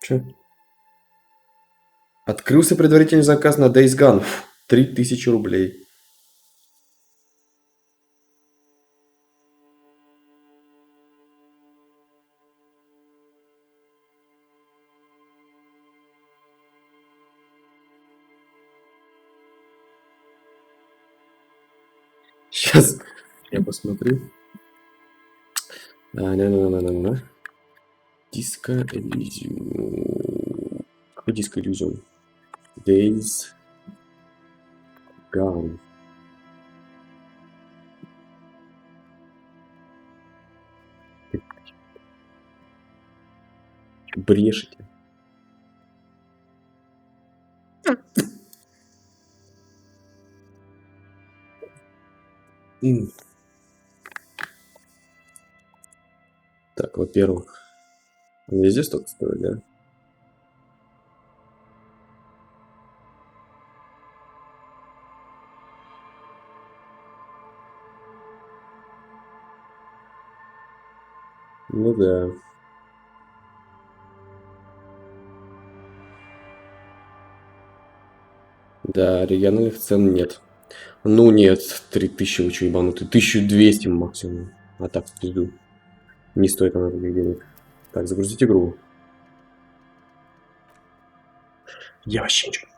Че? Открылся предварительный заказ на Days Gone. 3000 рублей. Сейчас я посмотрю. Диско Elysium. Какой диско Elysium? Days Gone. Брешете. Так, во-первых, везде столько стоит, да? Ну да. Да, региональных цен нет. Ну нет, 3000, вы что, ебанутый? 1200 максимум. А так, в пизду. Не стоит она таких денег. Так, загрузить игру. Я вообще ничего.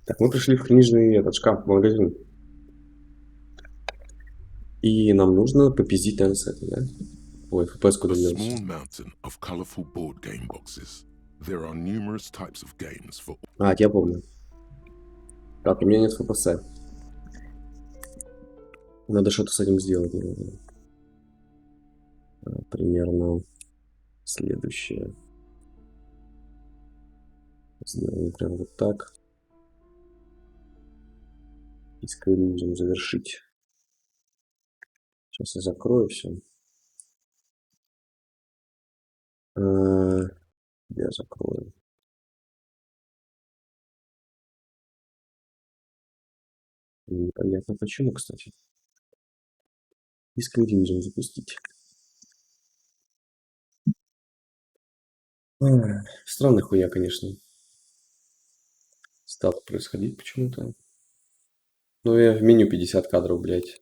Так, мы пришли в книжный этот шкаф, в магазин. И нам нужно попиздить, наверное, с этой, да? Ой, FPS куда делся. А, я помню. Так, у меня нет FPS. Надо что-то с этим сделать, наверное. Примерно следующее. Сделаем прям вот так. И скрин завершить. Сейчас я закрою все. Я закрою. Непонятно почему, кстати. Диск Elysium запустить. Странная хуйня, конечно. Стало происходить почему-то. Ну, я в меню 50 кадров, блядь.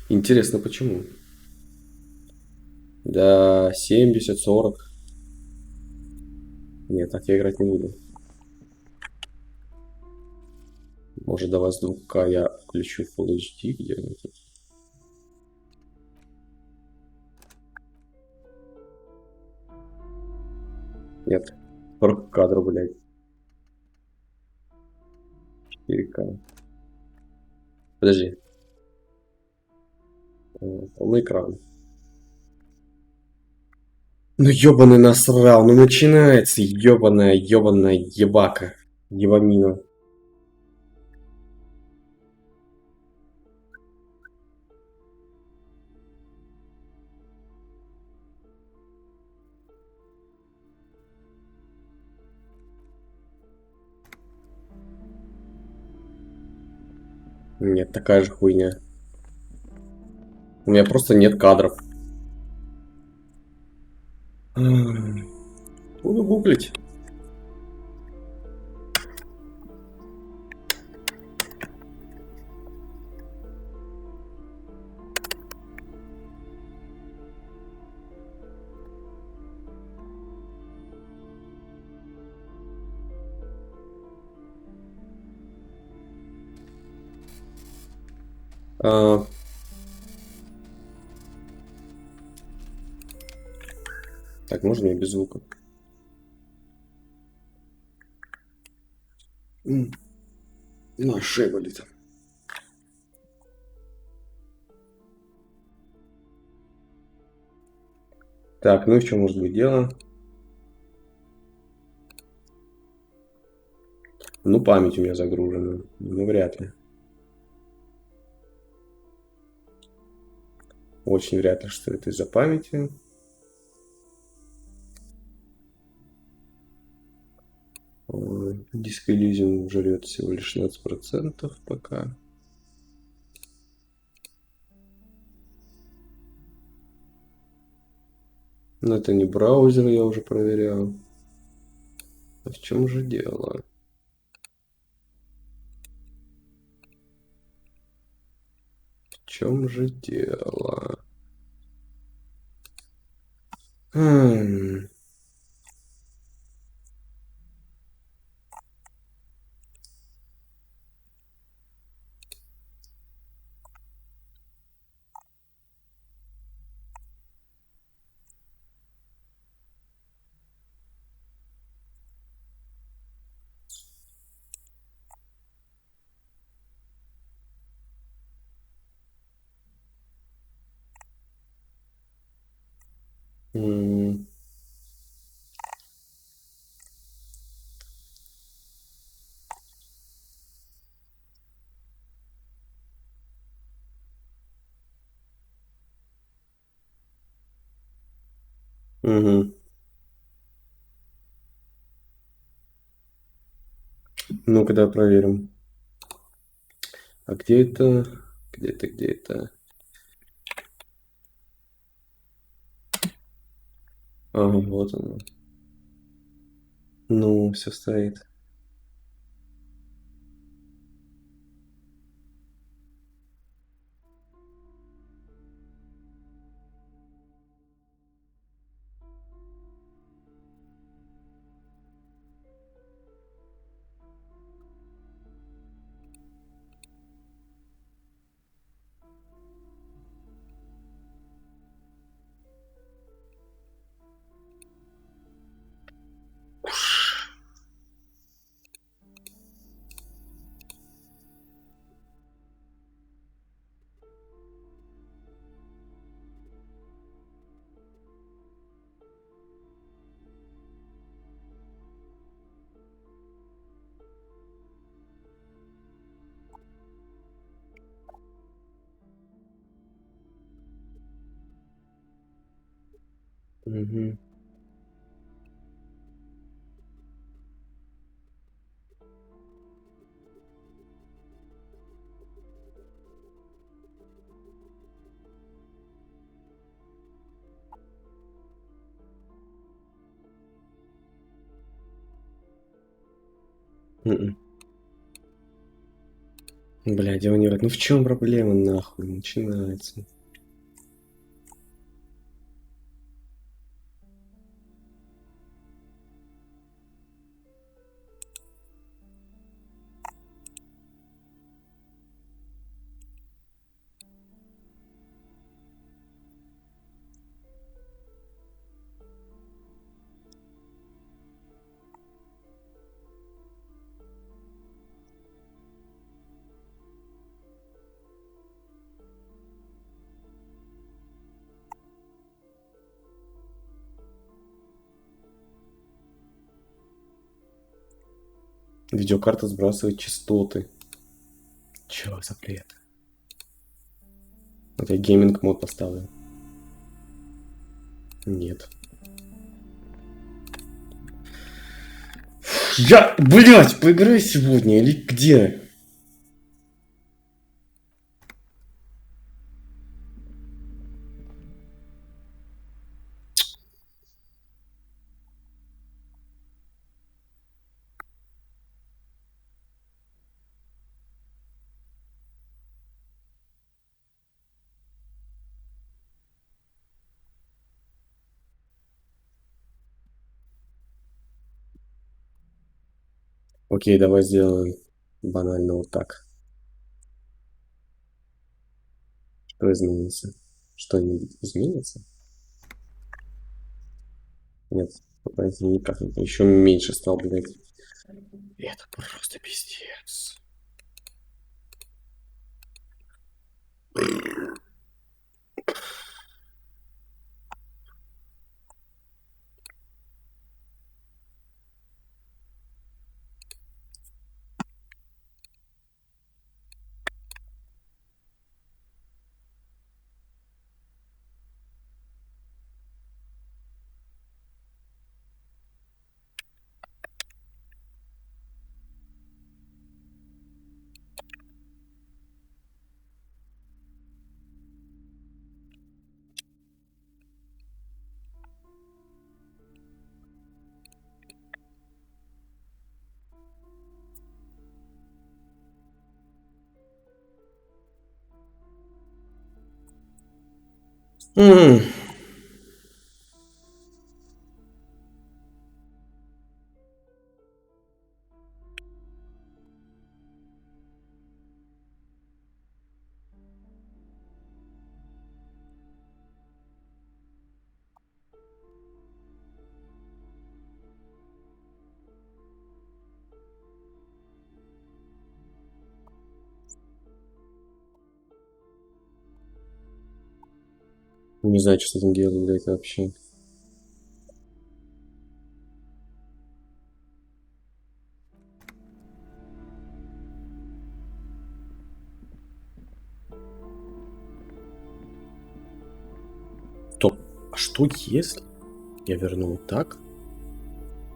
Интересно, почему? Да, 70, 40. Нет, так я играть не буду. Может, до вас 2К я включу Full HD где-нибудь. Нет, 40 кадров, блядь. 4К. Подожди. Полный экран. Ну ёбаный насрал, ну начинается ёбаная ебака. Ебанина. Нет, такая же хуйня. У меня просто нет кадров. Буду гуглить. Так, можно и без звука. На, шея болит. Так, ну и в чем может быть дело? Ну, память у меня загружена. Ну, вряд ли. Очень вряд ли, что это из-за памяти. Диск Elysium жрет всего лишь 16% пока. Но это не браузер, я уже проверял. А в чем же дело? В чем же дело? Хм. М. Мгм. Ну-ка, да, проверим. А где это? Где это? Где это? Ага, вот оно. Ну, все стоит. Мгм. Мгм. Бля, дело не в этом. Ну в чем проблема, нахуй, начинается? Видеокарта сбрасывает частоты. Чё за бред? Вот я гейминг мод поставлю. Нет. Я, блядь, поиграю сегодня или где? Окей, давай сделаем банально вот так. Что изменится? Что-нибудь изменится? Нет, это никак. Это еще меньше стал, блядь. Это просто пиздец. М. Не знаю, что с этим делать, блядь, вообще. Стоп. А что если я вернул так?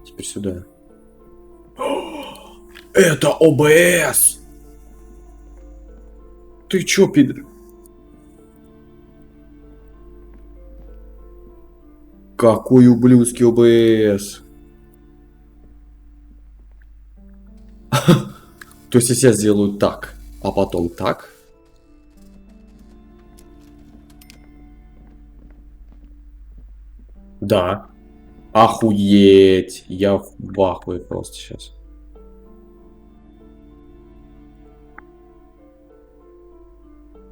Теперь сюда. Это ОБС! Ты чё, пидор? Какой ублюдский ОБС! То есть, если я сделаю так, а потом так... Да. Охуеть! Я в ахуе просто сейчас.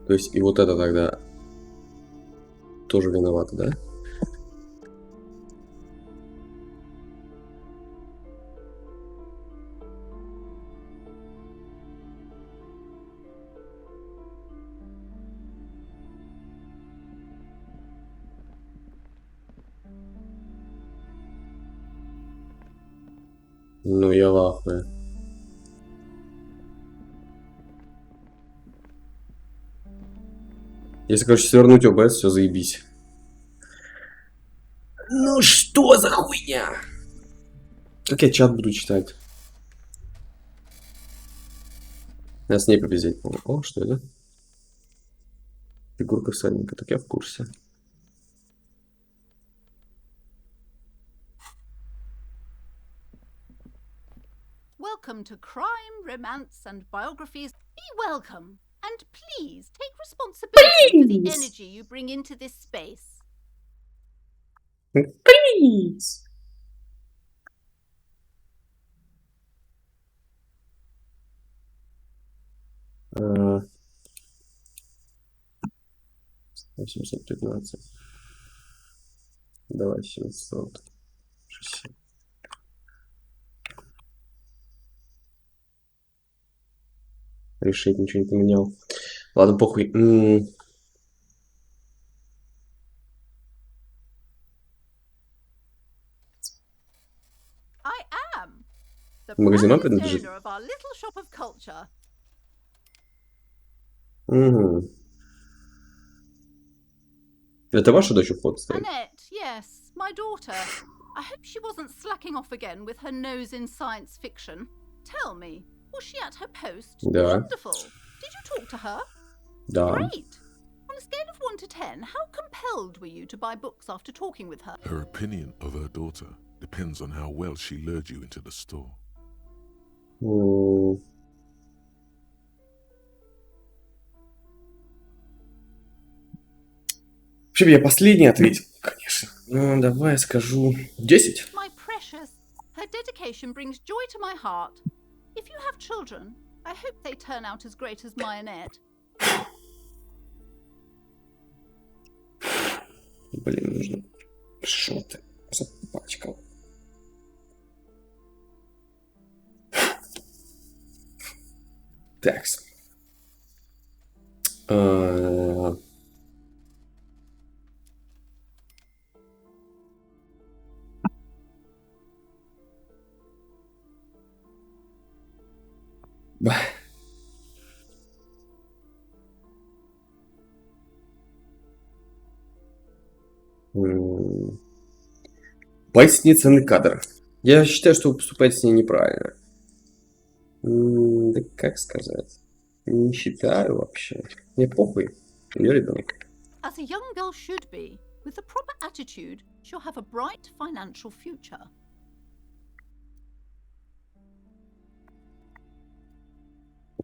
То есть, и вот это тогда тоже виновато, да? Ну, я в ахуе. Если, короче, свернуть ОБС, все заебись. Ну что за хуйня? Как я чат буду читать? Надо с ней побездеть. О, что это? Фигурка всадника. Так я в курсе. Welcome to crime, romance, and biographies. Be welcome, and please take responsibility for the energy you bring into this space. Please. А, 815. Давай 760. Решить ничего не поменял. Ладно, похуй. I am the Магазин вам proudest принадлежит? owner of our little shop of culture. Угу. Это ваша дочь у входа стоит? Annette, yes, my daughter. I hope she wasn't slacking off again with her nose in science fiction. Tell me, was she at her post? Да. Wonderful. Did you talk to her? Да. Great. On a scale of 1 to 10, how compelled were you to buy books after talking with her? Her opinion of her daughter depends on how well she lured you into the store. Вообще, я последний ответил, конечно. Ну, давай я скажу 10. My precious, her dedication brings joy to my heart. If you have children, I hope they turn out as great as my Annette. Блин, нужно... Что ты запачкал? Такс. Платить с ней ценный кадр. Я считаю, что вы поступаете с ней неправильно. Да как сказать? Не считаю вообще. Мне похуй. Я ребенок. As a young girl should be, with the proper attitude, she'll have a bright financial future.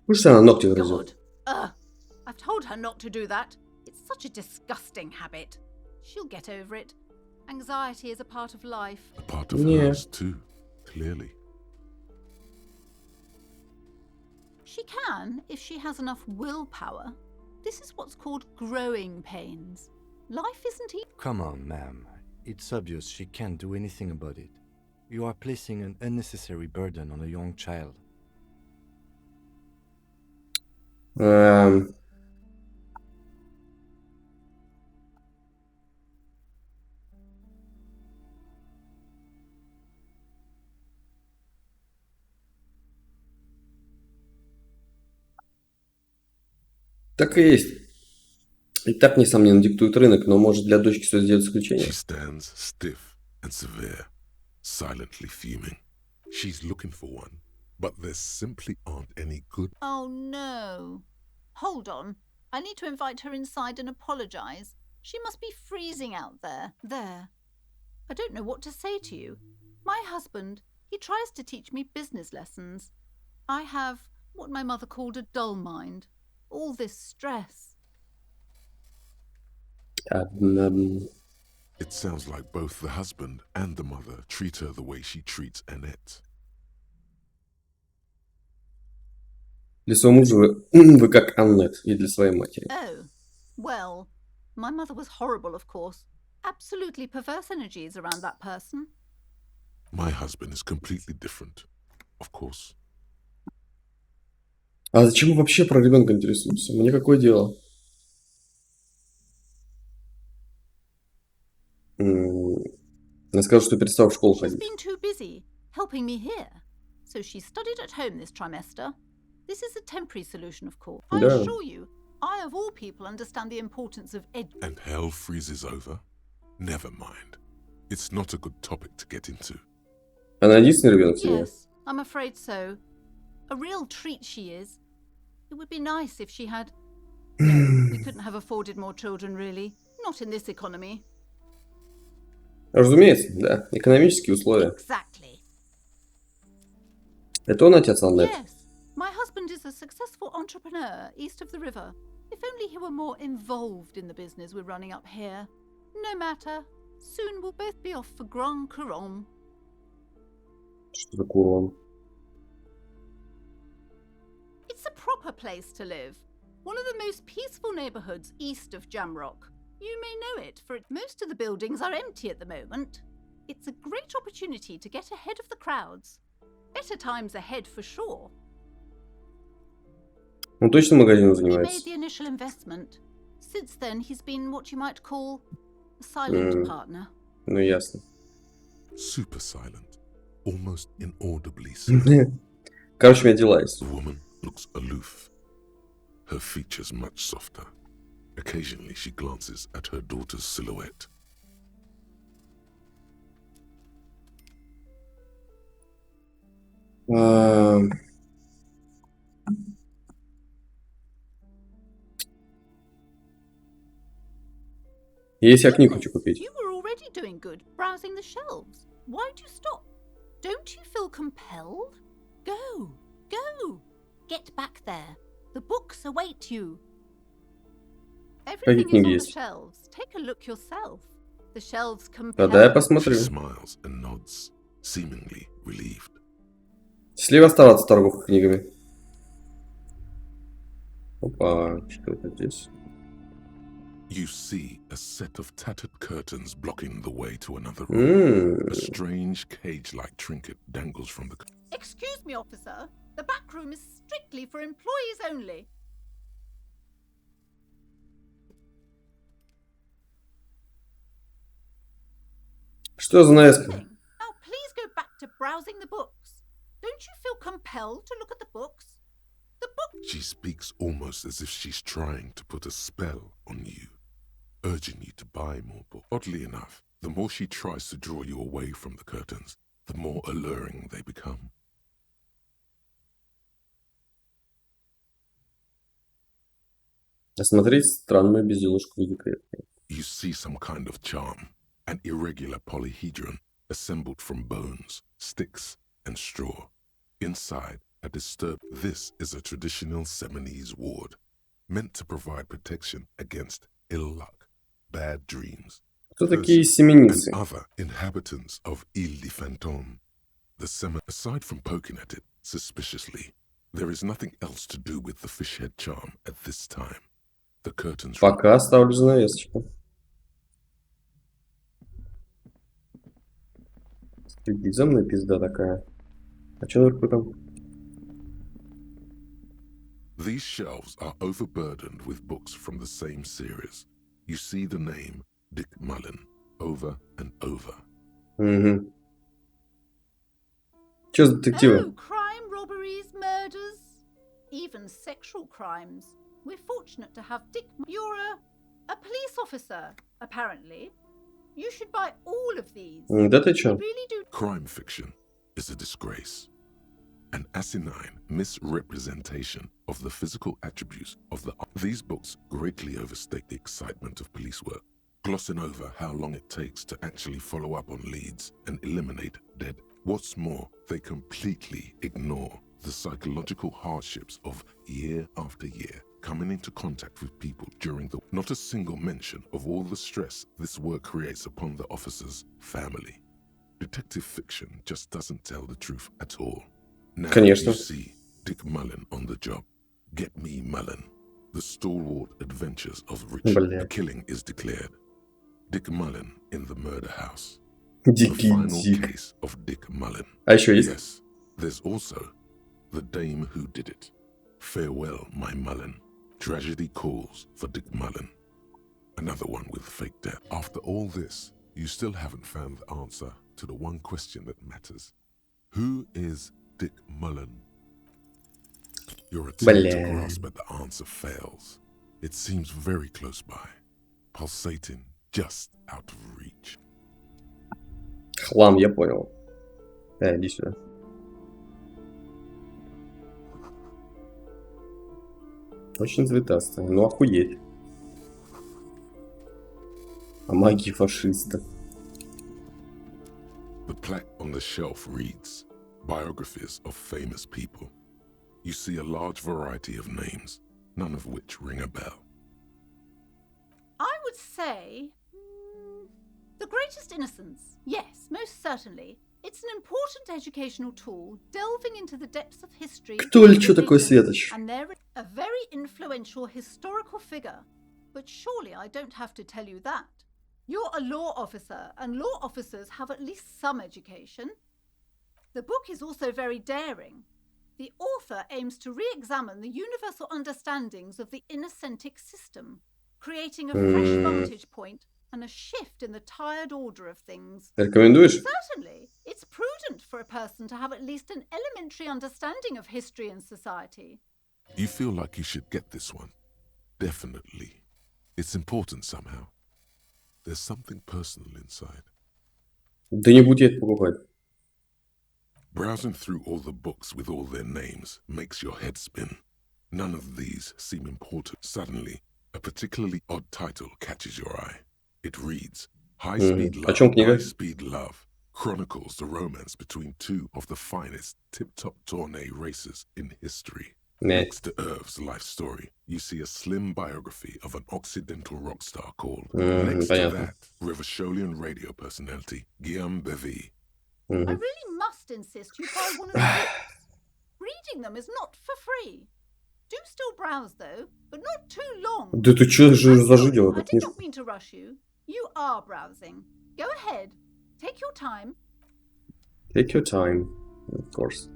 Пусть она ногти грызет. God. I've told her not to do that. It's such a disgusting habit. She'll get over it. Anxiety is a part of life. A part of Yeah. hers too, clearly. She can, if she has enough willpower. This is what's called growing pains. Life isn't easy. Come on, ma'am. It's obvious she can't do anything about it. You are placing an unnecessary burden on a young child. Так и есть. И так, несомненно, диктует рынок, но может для дочки стоит сделать исключение? She stands stiff and severe, silently fuming. She's looking for one, but there simply aren't any good. Oh no. Hold on. I need to invite her inside and apologize. She must be freezing out there. There. I don't know what to say to you. My husband, he tries to teach me business lessons. I have what my mother called a dull mind. All this stress. It sounds like both the husband and the mother treat her the way she treats Annette. Для своего мужа вы как Аннет, и для своей матери. Oh, well, my mother was horrible, of course. Absolutely perverse energies around that person. My husband is completely different, of course. А зачем вы вообще про ребенка интересуетесь? Мне какое дело? Я скажу, что перестал в школу She's ходить. been too busy helping me here. So she studied at home this trimester. This is a temporary solution, of course. I Да. assure you, I of all people understand the importance of And hell freezes over? Never mind. It's not a good topic to get into. Она единственный ребенок в семье? Yes, I'm afraid so. A real treat she is. It would be nice if she had... No, we couldn't have afforded more children, really. Not in this economy. Разумеется, да. Экономические условия. Exactly. Это он отец Аннет? Yes, my husband is a successful entrepreneur east of the river. If only he were more involved in the business we're running up here. No matter. Soon we'll both be off for Grand Couronne. Что за курон? It's a proper place to live. One of the most peaceful neighbourhoods east of Jamrock. You may know it, for most of the buildings are empty at the moment. It's a great opportunity to get ahead of the crowds. Better times ahead for sure. Он точно магазином He made занимается? the initial investment. Since then, he's been what you might call a silent partner. Ну, ясно. Super silent, almost inaudibly so. Короче, у меня дела есть. The woman looks aloof, her features much softer. Occasionally she glances at her daughter's silhouette. Если я книгу Goodness, хочу купить. you were already doing good, browsing the shelves. Why'd you stop? Don't you feel compelled? Go, go. Get back there. The books await you. Everything is книги on the есть? shelves. Take a look yourself. The shelves Да, compel. да, я She посмотрю. smiles and nods, seemingly relieved. Счастливо оставаться, торговка книгами. Опа, что это здесь? You see a set of tattered curtains blocking the way to another room. A strange cage-like trinket dangles from the... Excuse me, officer. The back room is strictly for employees only. Что за навеска? Now, please go back to browsing the books. Don't you feel compelled to look at the books? The book. She speaks almost as if she's trying to put a spell on you, urging you to buy more books. Oddly enough, the more she tries to draw you away from the curtains, the more alluring they become. Осмотреть странную безделушку в виде клетки. You see some kind of charm, an irregular polyhedron assembled from bones, sticks, and straw. Inside, a disturbed... This is a traditional Seminoese ward, meant to provide protection against ill luck, bad dreams, Кто такие and семеницы? other inhabitants of 𝔻𝕚𝕚𝕤𝕚. The 𝔻𝕚, aside from poking at it suspiciously, there is nothing else to do with the fish head charm at this time. The curtains. Пока оставлю занавесочку. Следи за мной, пизда такая. А что наверху там? These shelves are overburdened with books from the same series. You see the name 𝔻𝕚𝕚𝕤𝕚 over and over. Угу. Че за детективы? Oh, crime, robberies, murders, even sexual crimes. We're fortunate to have Dick. You're a police officer, apparently. You should buy all of these. Да ты They чё? really do. Crime fiction is a disgrace. An asinine misrepresentation of the physical attributes of the. These books greatly overstate the excitement of police work, glossing over how long it takes to actually follow up on leads and eliminate dead. What's more, they completely ignore the psychological hardships of year after year coming into contact with people during the. Not a single mention of all the stress this work creates upon the officer's family. Detective fiction just doesn't tell the truth at all. Now Конечно. you see 𝔻𝕚𝕚𝕤𝕚 on the job. Get me Mullen. The stalwart adventures of Richard. Бля. A killing is declared. 𝔻𝕚𝕚𝕤𝕚 in the murder house. Дикий The final Дик. case of 𝔻𝕚𝕚𝕚𝕚. А еще есть? Yes, there's also the dame who did it. Farewell, my Mullen. Tragedy calls for 𝔻𝕚𝕚𝕚𝕚. Another one with fake death. After all this, you still haven't found the answer to the one question that matters. Who is 𝔻𝕚𝕚𝕚𝕚? Your attempt to Бля. grasp at the answer fails. It seems very close by, pulsating just out of reach. Хлам, я понял. Иди сюда. Очень цветастая. Ну, охуеть. А магии фашиста. The plaque on the shelf reads, Biographies of famous people. You see a large variety of names, none of which ring a bell. I would say The Greatest Innocence. Yes, most certainly. It's an important educational tool, delving into the depths of history. Кто или что такое religion, Светоч? And they're a very influential historical figure. But surely I don't have to tell you that. You're a law officer, and law officers have at least some education. The book is also very daring. The author aims to re-examine the universal understandings of the inocentic system, creating a fresh vantage point and a shift in the tired order of things. Рекомендуешь? Certainly, it's prudent for a person to have at least an elementary understanding of history and society. You feel like you should get this one. Definitely. It's important somehow. There's something personal inside. Да не буду я это покупать. Browsing through all the books with all their names makes your head spin. None of these seem important. Suddenly, a particularly odd title catches your eye. It reads, High Speed О чем Love, книга? High Speed Love chronicles the romance between two of the finest tip-top tourney racers in history. Не. Next to Irv's life story, you see a slim biography of an Occidental rock star called. Next to Понятно. that, Rivasholian radio personality 𝔻𝕚𝕚𝕚𝕚. I really must insist you buy one of the books. Reading them is not for free. Do still browse, though, but not too long. Да ты чё же I'm sorry, зажидел I эту did книжку? not mean to rush you. You are browsing. Go ahead. Take your time. Take your time, of course.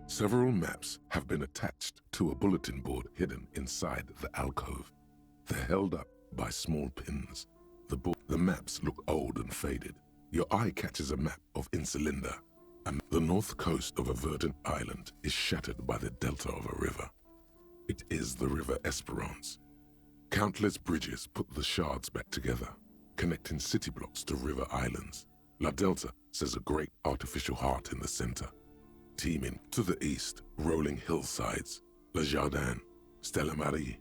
Several maps have been attached to a bulletin board hidden inside the alcove. They're held up by small pins. The maps look old and faded. Your eye catches a map of Insulinda, and the north coast of a verdant island is shattered by the delta of a river. It is the River Esperance. Countless bridges put the shards back together, connecting city blocks to river islands. La Delta says a great artificial heart in the center. Teeming to the east, rolling hillsides, Le Jardin, 𝔻𝕚𝕪𝕤𝕚𝕚.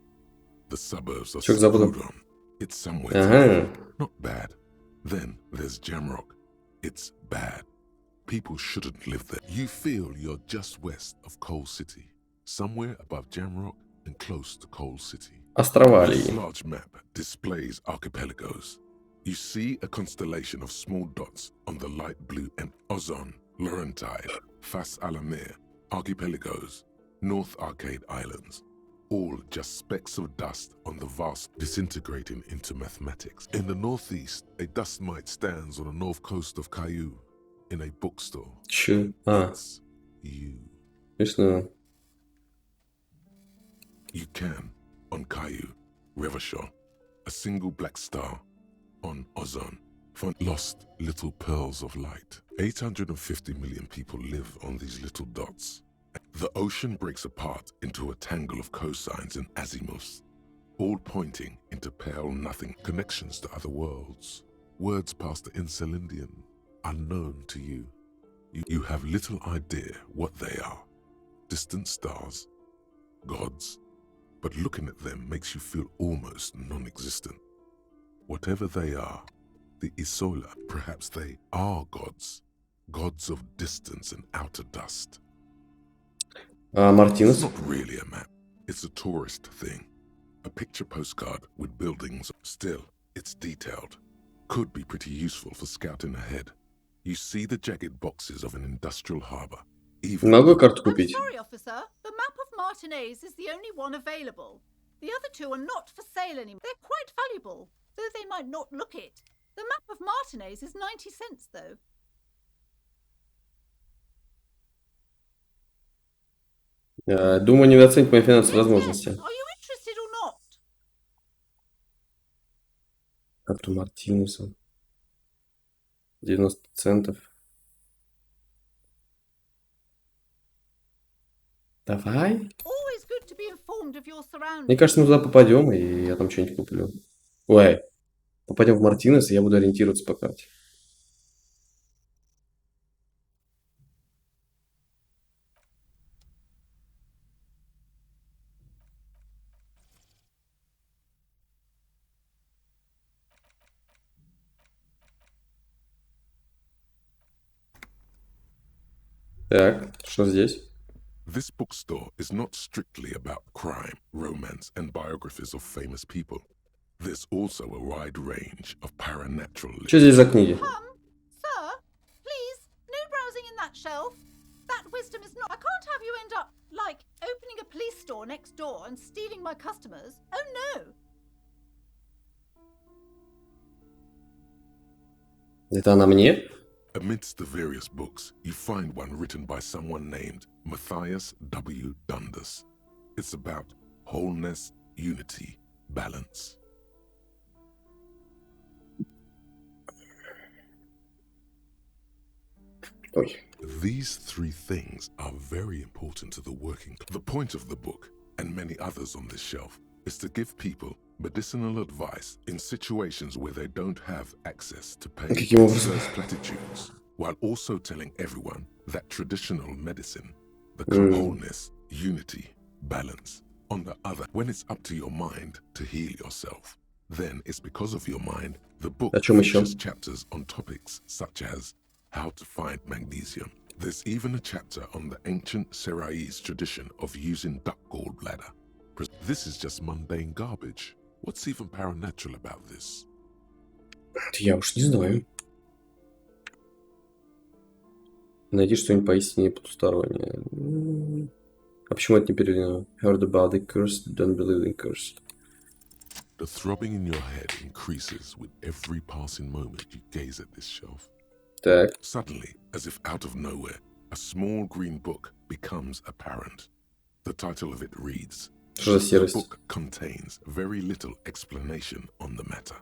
The suburbs of Чё к западу? Houdon. It's somewhere Ага. not bad. Then there's Jamrock. It's bad. People shouldn't live there. You feel you're just west of Coal City, somewhere above Jamrock and close to Coal City. Острова This ли? large map displays archipelagos. You see a constellation of small dots on the light blue and ozone, Laurentide, Fas Alamir, Archipelagos, North Arcade Islands, all just specks of dust on the vast disintegrating into mathematics. In the northeast, a dust mite stands on the north coast of Caillou in a bookstore. Че? А, It's you. смешно. You can, on Caillou, Revachon, a single black star, on ozone, find lost little pearls of light. 850 million people live on these little dots. The ocean breaks apart into a tangle of cosines and azimuths, all pointing into pale nothing connections to other worlds. Words past the Incelindian, unknown to you. You have little idea what they are. Distant stars, gods, but looking at them makes you feel almost non-existent. Whatever they are, the Isola, perhaps they are gods, gods of distance and outer dust. А It's Мартинес? not really a map, it's a tourist thing. A picture postcard with buildings. Still, it's detailed. Could be pretty useful for scouting ahead. You see the jagged boxes of an industrial harbor. Even Могу карту I'm купить? sorry, officer. The map of Martinez is the only one available. The other two are not for sale anymore. They're quite valuable, though they might not look it. The map of Martinez is 90 cents, though. Думаю, недооценить мои финансовые возможности. Are you interested or not? Карту Мартинеса. 90 центов. Давай. Always good to be informed of your surroundings. Мне кажется, мы туда попадем, и я там что-нибудь куплю. Ой, попадем в Мартинес, и я буду ориентироваться по карте. Так, что здесь? This bookstore is not strictly about crime, romance, and biographies of famous people. There's also a wide range of paranatural Что здесь за книги? Come, sir, please, no browsing in that shelf. That wisdom is not. I can't have you end up like opening a police store next door and stealing my customers. Oh no. Это она мне? Amidst the various books, you find one written by someone named Matthias W. Dundas. It's about wholeness, unity, balance. Ой. These three things are very important to the working. The point of the book, and many others on this shelf, is to give people medicinal advice in situations where they don't have access to pain. Каким образом? Those platitudes, while also telling everyone that traditional medicine, the wholeness, unity, balance, on the other, when it's up to your mind to heal yourself, then it's because of your mind. The book О чем еще? features chapters on topics such as how to find magnesium. There's even a chapter on the ancient Seraïs tradition of using duck gallbladder. This is just mundane garbage. What's even paranatural about this? Я уж не знаю. Найди что-нибудь поистине потустороннее. А почему это не переведено? Heard about the curse, don't believe in curse. The throbbing in your head increases with every passing moment you gaze at this shelf. Так, Suddenly, as if out of nowhere, a small green book becomes apparent. The title of it reads, что за The серость? book contains very little explanation on the matter.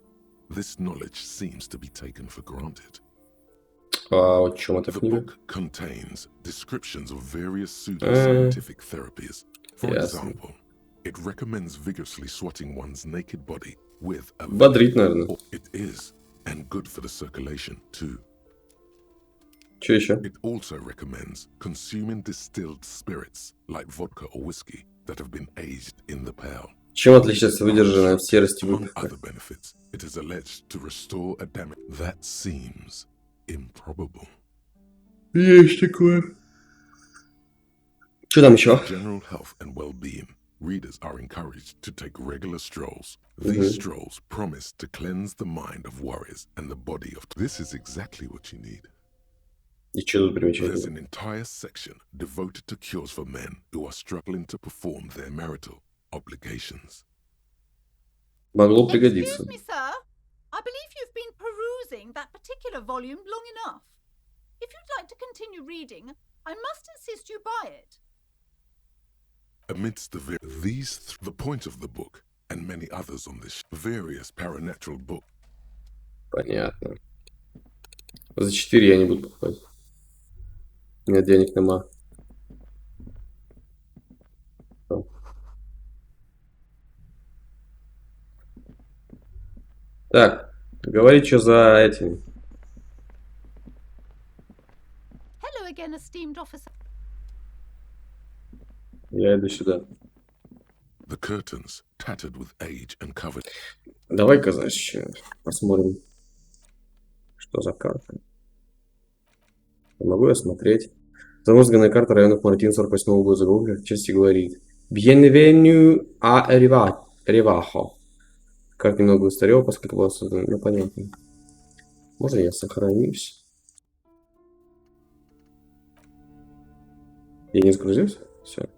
This knowledge seems to be taken for granted. А о чем эта The книга? book contains descriptions of various pseudoscientific therapies. For Ясно. example, it recommends vigorously swatting one's naked body with a Бодрит, наверное. It is, and good for the circulation too. Что еще? It also recommends consuming distilled spirits like vodka or whiskey that have been aged in the pail. Чем отличается выдержанная в серости Among выпивка? other benefits, it is alleged to restore a damage. That seems improbable. Есть такое. Что там еще? General health and well-being, readers are encouraged to take regular strolls. These strolls promise to cleanse the mind of worries and the body of... This is exactly what you need. И что тут There's примечательно? an entire section devoted to cures for men who are struggling to perform their marital obligations. Могло пригодиться. Excuse me, sir. I believe you've been perusing that particular volume long enough. If you'd like to continue reading, I must insist you buy it. Amidst the point of the book, and many others on this, various paranatural books. Понятно. За 4 я не буду покупать. У меня денег нема. Так, говори, что за этим. Hello again, esteemed officer. Я иду сюда. The curtains, tattered with age and covered. Давай-ка, значит, посмотрим, что за карта. Могу я смотреть? Замозганная карта районов Мартин 48-го года заголовка в части говорит «Bienvenue à Revajo». Карта немного устарела, поскольку была создана... Ну, понятно. Можно я сохранюсь? Я не загрузился? Все.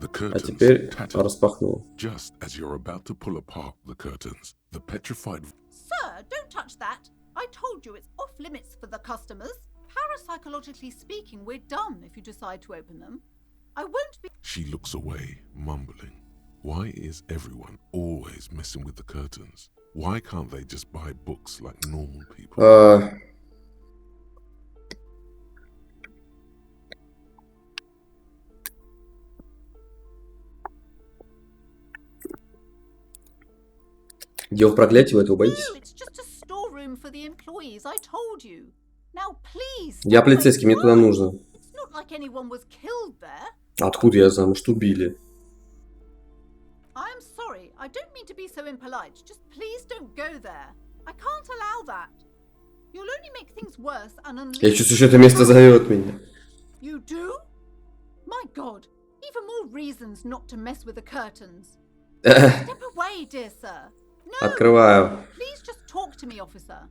А теперь распахнул. Just as you're about to pull apart the curtains, the petrified... Sir, don't touch that. I told you it's off limits for the customers. Parapsychologically speaking, we're done if you decide to open them. I won't be... She looks away, mumbling. Why is everyone always messing with the curtains? Why can't they just buy books like normal people? Дело в проклятии, вы этого боитесь? No, it's just a storeroom for the employees, I told you. Now, please... Я полицейский, мне туда нужно. It's not like anyone was killed there. Откуда я знаю? Может, убили? I'm sorry, I don't mean to be so impolite. Just please don't go there. I can't allow that. You'll only make things worse and unleash... Я чувствую, что это место зовет меня. You do? My God, even more reasons not to mess with the curtains. Step away, dear sir. No! Открываю. Please just talk to me, officer.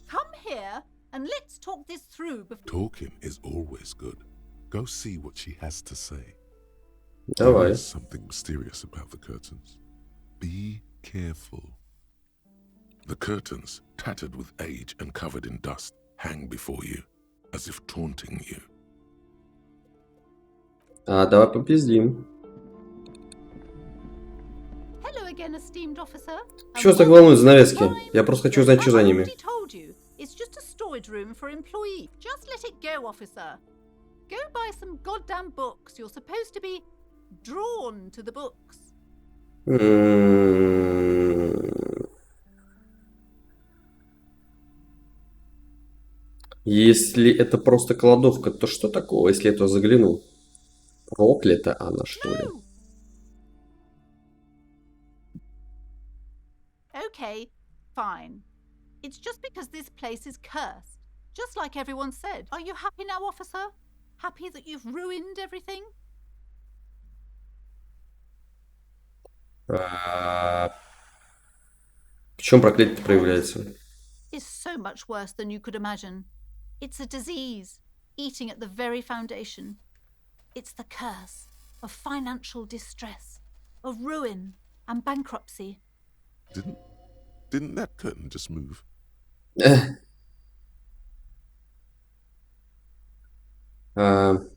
Come here and let's talk this through before... Talking is always good. Go see what she has to say. Давай. There is something mysterious about the curtains. Be careful. The curtains, tattered with age and covered in dust, hang before you, as if taunting you. Давай попиздим. Hello again, esteemed officer. Чего так волнует занавески? Я просто хочу знать, что за ними. It's just a storage room for employees. Just let it go, officer. Go buy some goddamn books. You're supposed to be drawn to the books. Если это просто кладовка, то что такого, если я туда загляну? Проклята она, что ли? No. Okay, fine. It's just because this place is cursed. Just like everyone said. Are you happy now, officer? Happy that you've ruined everything? В чем проклятие проявляется? It's so much worse than you could imagine. It's a disease, eating at the very foundation. It's the curse of financial distress, of ruin and bankruptcy. Didn't that curtain just move? Она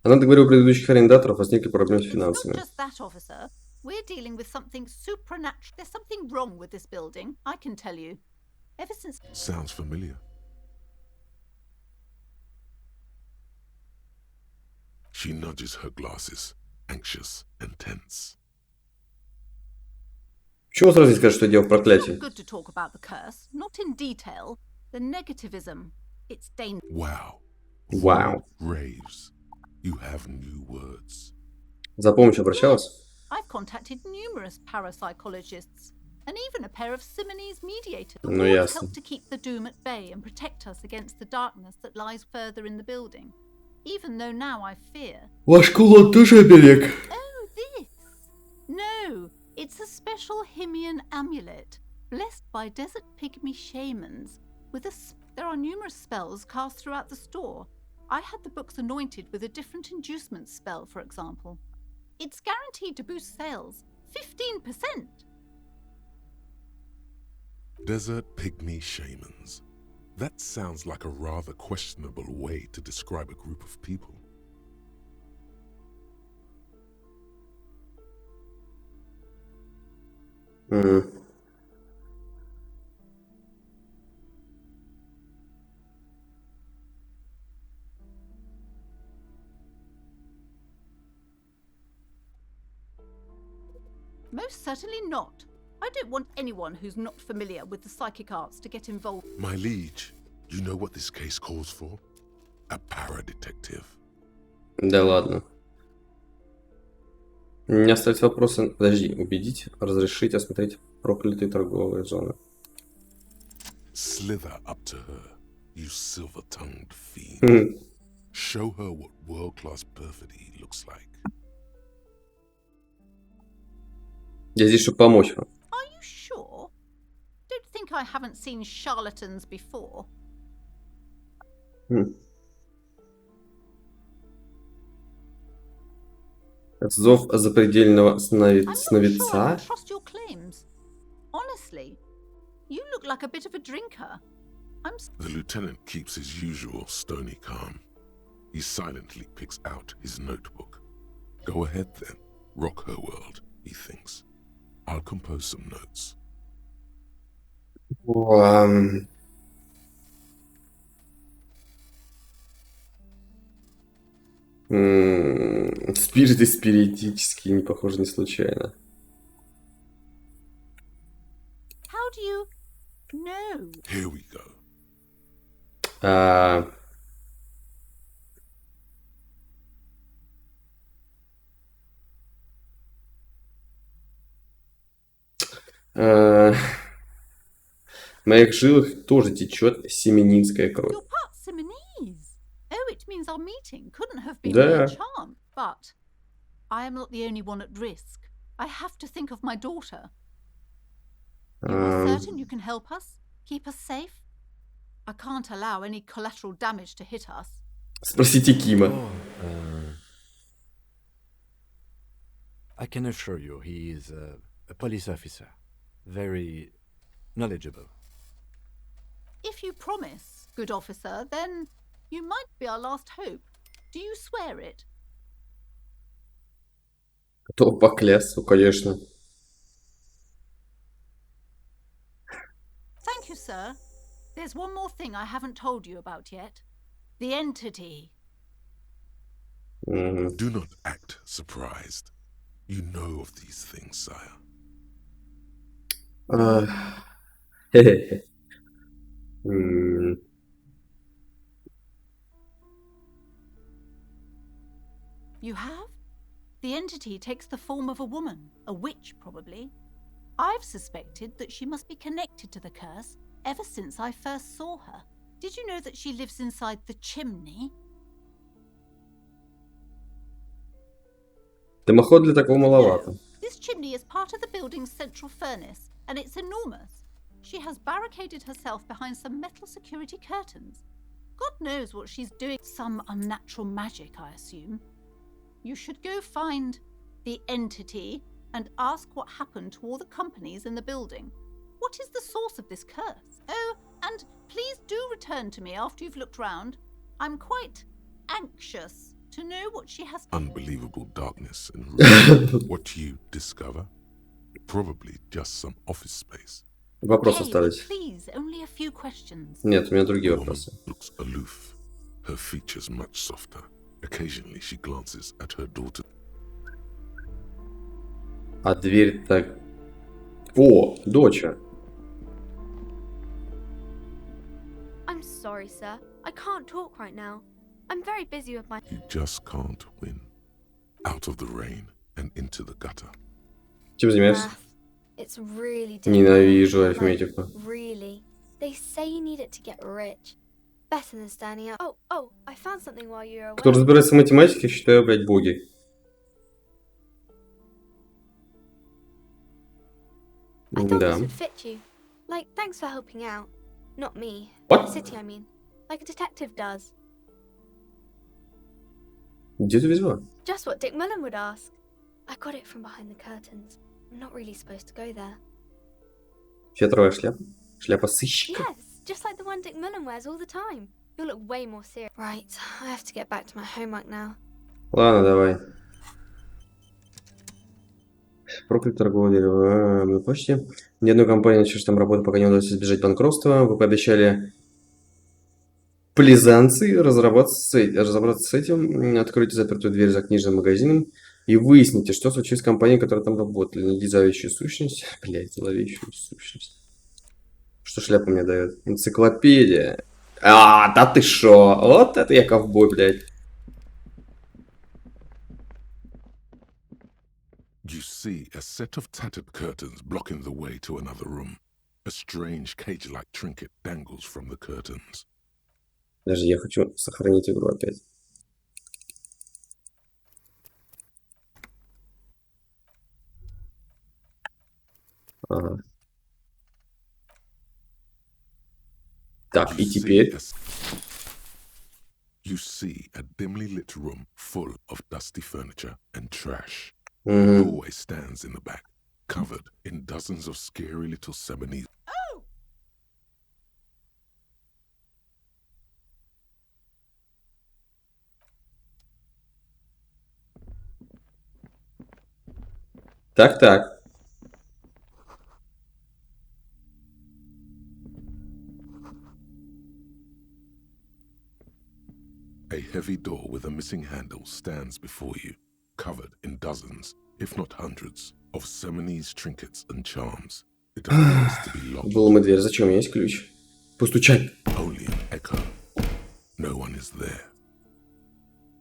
договорила предыдущих арендаторов, возникли проблемы с It's not финансами. just that, officer. We're dealing with something supernatural. There's something wrong with this building, I can tell you. Ever since... Sounds familiar. She nudges her glasses, anxious and tense. Почему сразу не скажешь, что дело в It's проклятии? not good to talk about the curse, not in detail. The negativism. It's dangerous. Wow. Wow. Raves. You have new words. За помощью обращалась? I've contacted numerous parapsychologists and even a pair of Simonese mediators who Ну, all ясно. help to keep the doom at bay and protect us against the darkness that lies further in the building. even though now I fear. Ваш кулон тоже оберег. Oh, this! No, it's a special Himian amulet, blessed by desert pygmy shamans. There are numerous spells cast throughout the store. I had the books anointed with a different inducement spell, for example. It's guaranteed to boost sales 15%. Desert pygmy shamans. That sounds like a rather questionable way to describe a group of people. Most certainly not. I don't want anyone who's not familiar with the psychic arts to get involved. My liege, you know what this case calls for? A para-detective. Да ладно. У меня остаются вопросы. Подожди, убедить, разрешить осмотреть проклятые торговые зоны. Slither up to her, you silver-tongued fiend. Show her what world-class perfidy looks like. Я здесь, чтобы помочь вам. Are you sure? Don't think I haven't seen charlatans before. Зов запредельного I'm not sure I сновидца. can trust your claims. Honestly, you look like a bit of a drinker. The lieutenant keeps his usual stony calm. He silently picks out his notebook. Go ahead then, rock her world, he thinks. I'll compose some notes. Спириты спиритические, не похоже, не случайно. How do you know? Here we go. В моих жилах тоже течет семенинская кровь. You're part Simonese. Oh, it means our meeting couldn't have been Да. more charmed. But I am not the only one at risk. I have to think of my daughter. You are certain you can help us? Keep us safe? I can't allow any collateral damage to hit us. Спросите Кима. I can assure you he is a police officer. Very knowledgeable. If you promise, good officer, then you might be our last hope. Do you swear it? Готов поклясться, конечно. Thank you, sir. There's one more thing I haven't told you about yet. The entity. Do not act surprised. You know of these things, sire. You have? The entity takes the form of a woman, a witch probably. I've suspected that she must be connected to the curse ever since I first saw her. Did you know that she lives inside the chimney? Дымоход для такого маловато. This chimney is part of the building's central furnace, and it's enormous. She has barricaded herself behind some metal security curtains. God knows what she's doing. Some unnatural magic, I assume. You should go find the entity and ask what happened to all the companies in the building. What is the source of this curse? Oh, and please do return to me after you've looked round. I'm quite anxious to know what she has. Unbelievable darkness and ruin. What you discover? Probably just some office space. Вопросы Hey, остались? please, only a few questions. Нет, у меня другие The woman вопросы. looks aloof, her features much softer. Occasionally she glances at her daughter. А дверь так... О, доча. I'm sorry, sir. I can't talk right now. I'm very busy with my... You just can't win. Out of the rain and into the gutter. Чем занимаешься? math. It's really difficult. Ненавижу Like, арифметику. really. They say you need it to get rich. better than standing up. Oh, I found something while you were away. Кто разбирается в математике, считаю, блядь, боги. I thought Да. this would fit you. Like, thanks for helping out. Not me. What? The city, I mean. Like a detective does. Где ты взяла? Just what 𝔻𝕚𝕤𝕤𝕤 would ask. I got it from behind the curtains. I'm not really supposed to go there. Фетровая шляпа? Шляпа сыщика? Yes, just like the one 𝔻𝕚𝕤𝕤 wears all the time. You'll look way more serious. Right, I have to get back to my homework now. Ладно, давай. Проклятое торговое дерево на почте. Ни одной компании, начавшей там работу, пока не удалось избежать банкротства. Вы пообещали плезанцы разобраться с этим. Откройте запертую дверь за книжным магазином и выясните, что случилось с компанией, которая там работали. Найди зловещую сущность. Блять, зловещую сущность. Что шляпа мне дает? Энциклопедия. Да ты шо? Вот это я ковбой, блядь. You see a set of tattered curtains blocking the way to another room. A strange cage-like trinket dangles from the curtains. Даже я хочу сохранить игру опять. Ага. Так, и теперь... You see a dimly lit room full of dusty furniture and trash. A Мгм. doorway stands in the back, covered in dozens of scary little 𝔻𝕚𝕤𝕤𝕤. Так. A heavy door with a missing handle stands before you, covered in dozens, if not hundreds, of 𝔻𝕚𝕤𝕤's trinkets and charms. It appears to be locked. Выломать дверь. Зачем? У меня есть ключ. Постучать. Only an echo. No one is there.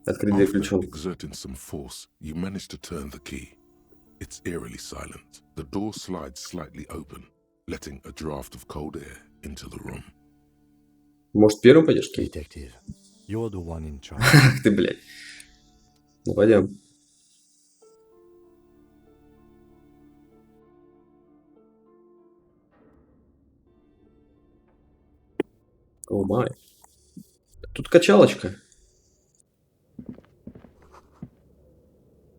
Открыть дверь After ключом. exerting some force, you manage to turn the key. It's eerily silent. The door slides slightly open, letting a draft of cold air into the room. Может, первым пойдешь, Кейт? Detective, you're the one in charge. Ах ты, блядь. Ну, пойдем. О, май. Тут качалочка.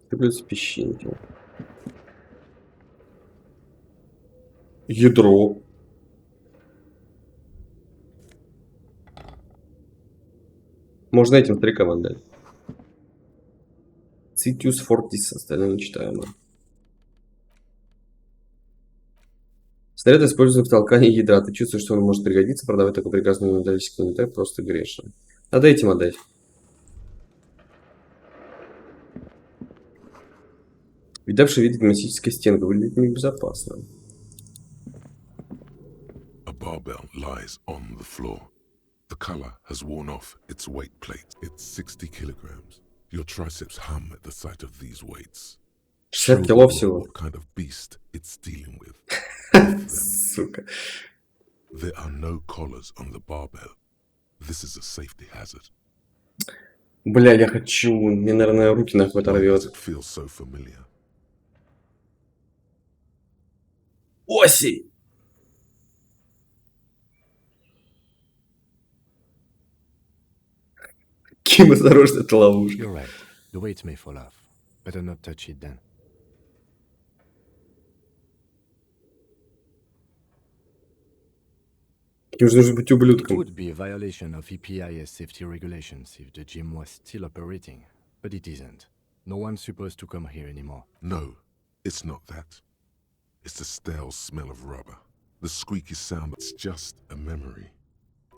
Сыплются песчинки. Ядро. Можно этим старикам отдать. Цитиус фортис, остальное нечитаемо. Снаряд используется в толкании ядра. Ты чувствуешь, что он может пригодиться. Продавать такой прекрасный металлический унитаз просто грешно. Надо этим отдать. Видавший вид гимнастическая стенка выглядит небезопасно. A barbell lies on the floor. The color has worn off its weight plate. It's 60 kilograms. Your triceps hum at the sight of these weights. 60 Show the кило world всего. what kind of beast it's dealing with. Lift them. Сука. There are no collars on the barbell. This is a safety hazard. Бля, я хочу. Мне, наверное, руки нахуй Why does оторвет. it feel so familiar? Оси! Ким, осторожно, это ловушка. You're right. The weight may fall off. Better not touch it then. Ким же нужно быть It ублюдком. would be a violation of EPIS safety regulations if the gym was still operating, but it isn't. No one's supposed to come here anymore. No, it's not that. It's the stale smell of rubber. The squeaky sound. It's just a memory.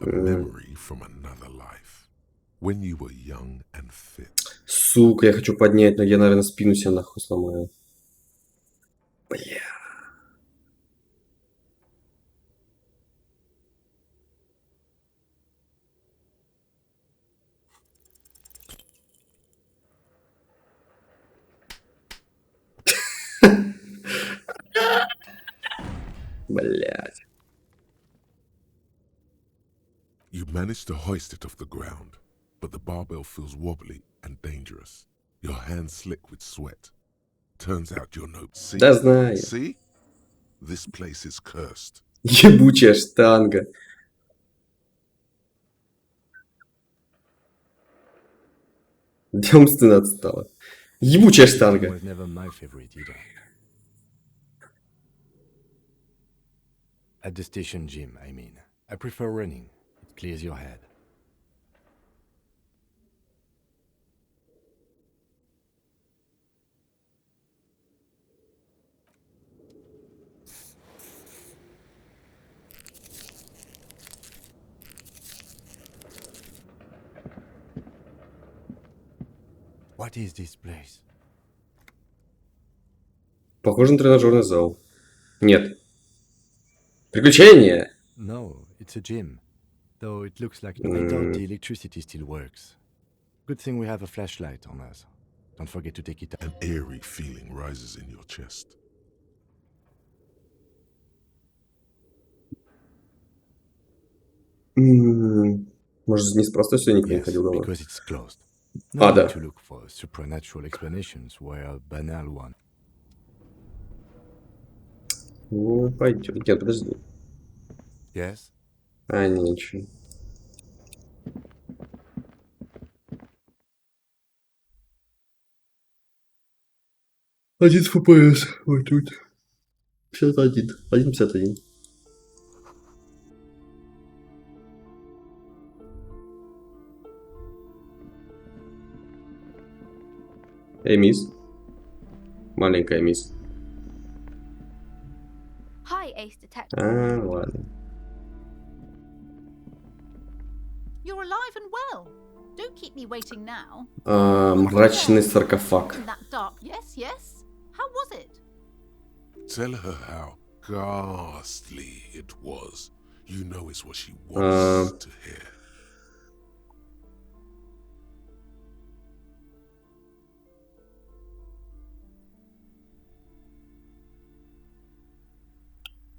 A memory from another life. When you were young and fit. Сука, я хочу поднять, но я, наверное, спину себе нахуй сломаю. Бля. Блядь. You manage to hoist it off the ground, but the barbell feels wobbly and dangerous. Your hands slick with sweat. Turns out you're no... See? Да знаю. See? This place is cursed. Ебучая штанга. Демственно отстала. Ебучая штанга. Was never my favorite either. At the station gym, I mean. I prefer running. It clears your head. What is this place? Похоже на тренажерный зал. Нет. Приключения! No, it's a gym. Though it looks like I doubt the electricity still works. Good thing we have a flashlight on us. Don't forget to take it out. An eerie feeling rises in your chest. Может, неспроста сюда никто не Yes, ходил дома? because it's closed. No Да. need to look for supernatural explanations where a banal one. Ну, пойдем. Нет, подожди. Yes? А, ничего. Один ФПС. Вот тут. 51. 1,51. Эй, мисс. Маленькая мисс. Hi, Ace Detective. А, ладно. You're alive and well. Don't keep me waiting now. Мрачный саркофаг. In that dark. Yes, yes. How was it? Tell her how ghastly it was. You know it's what she wants to hear.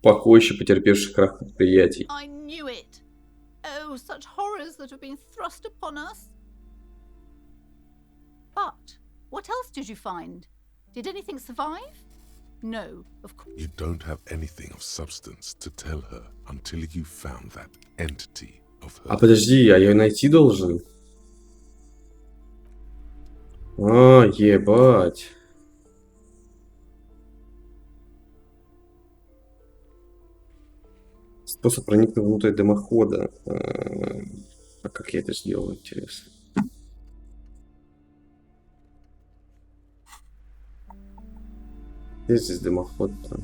Покойще потерпевших крах предприятий. I knew it. Oh, such horrors that have been thrust upon us. But what else did you find? Did anything survive? No, of course. You don't have anything of substance to tell her until you found that entity of her. А подожди, а я ее найти должен? А, ебать. Способ проникнуть внутрь дымохода. А как я это сделаю, интересно? Где здесь дымоход-то?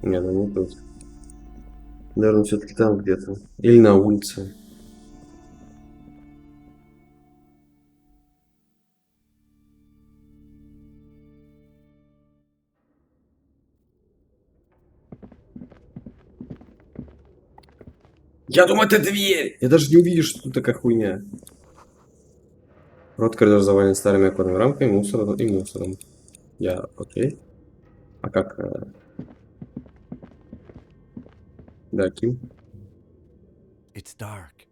Нет, ну не тут. Наверное, все-таки там где-то. Или на улице. Я думаю, это дверь! Я даже не увидишь, что тут такая хуйня. Рот коридор завален старыми оконными рамками, мусором и мусором. Я окей. А как... Да, Ким? It's dark.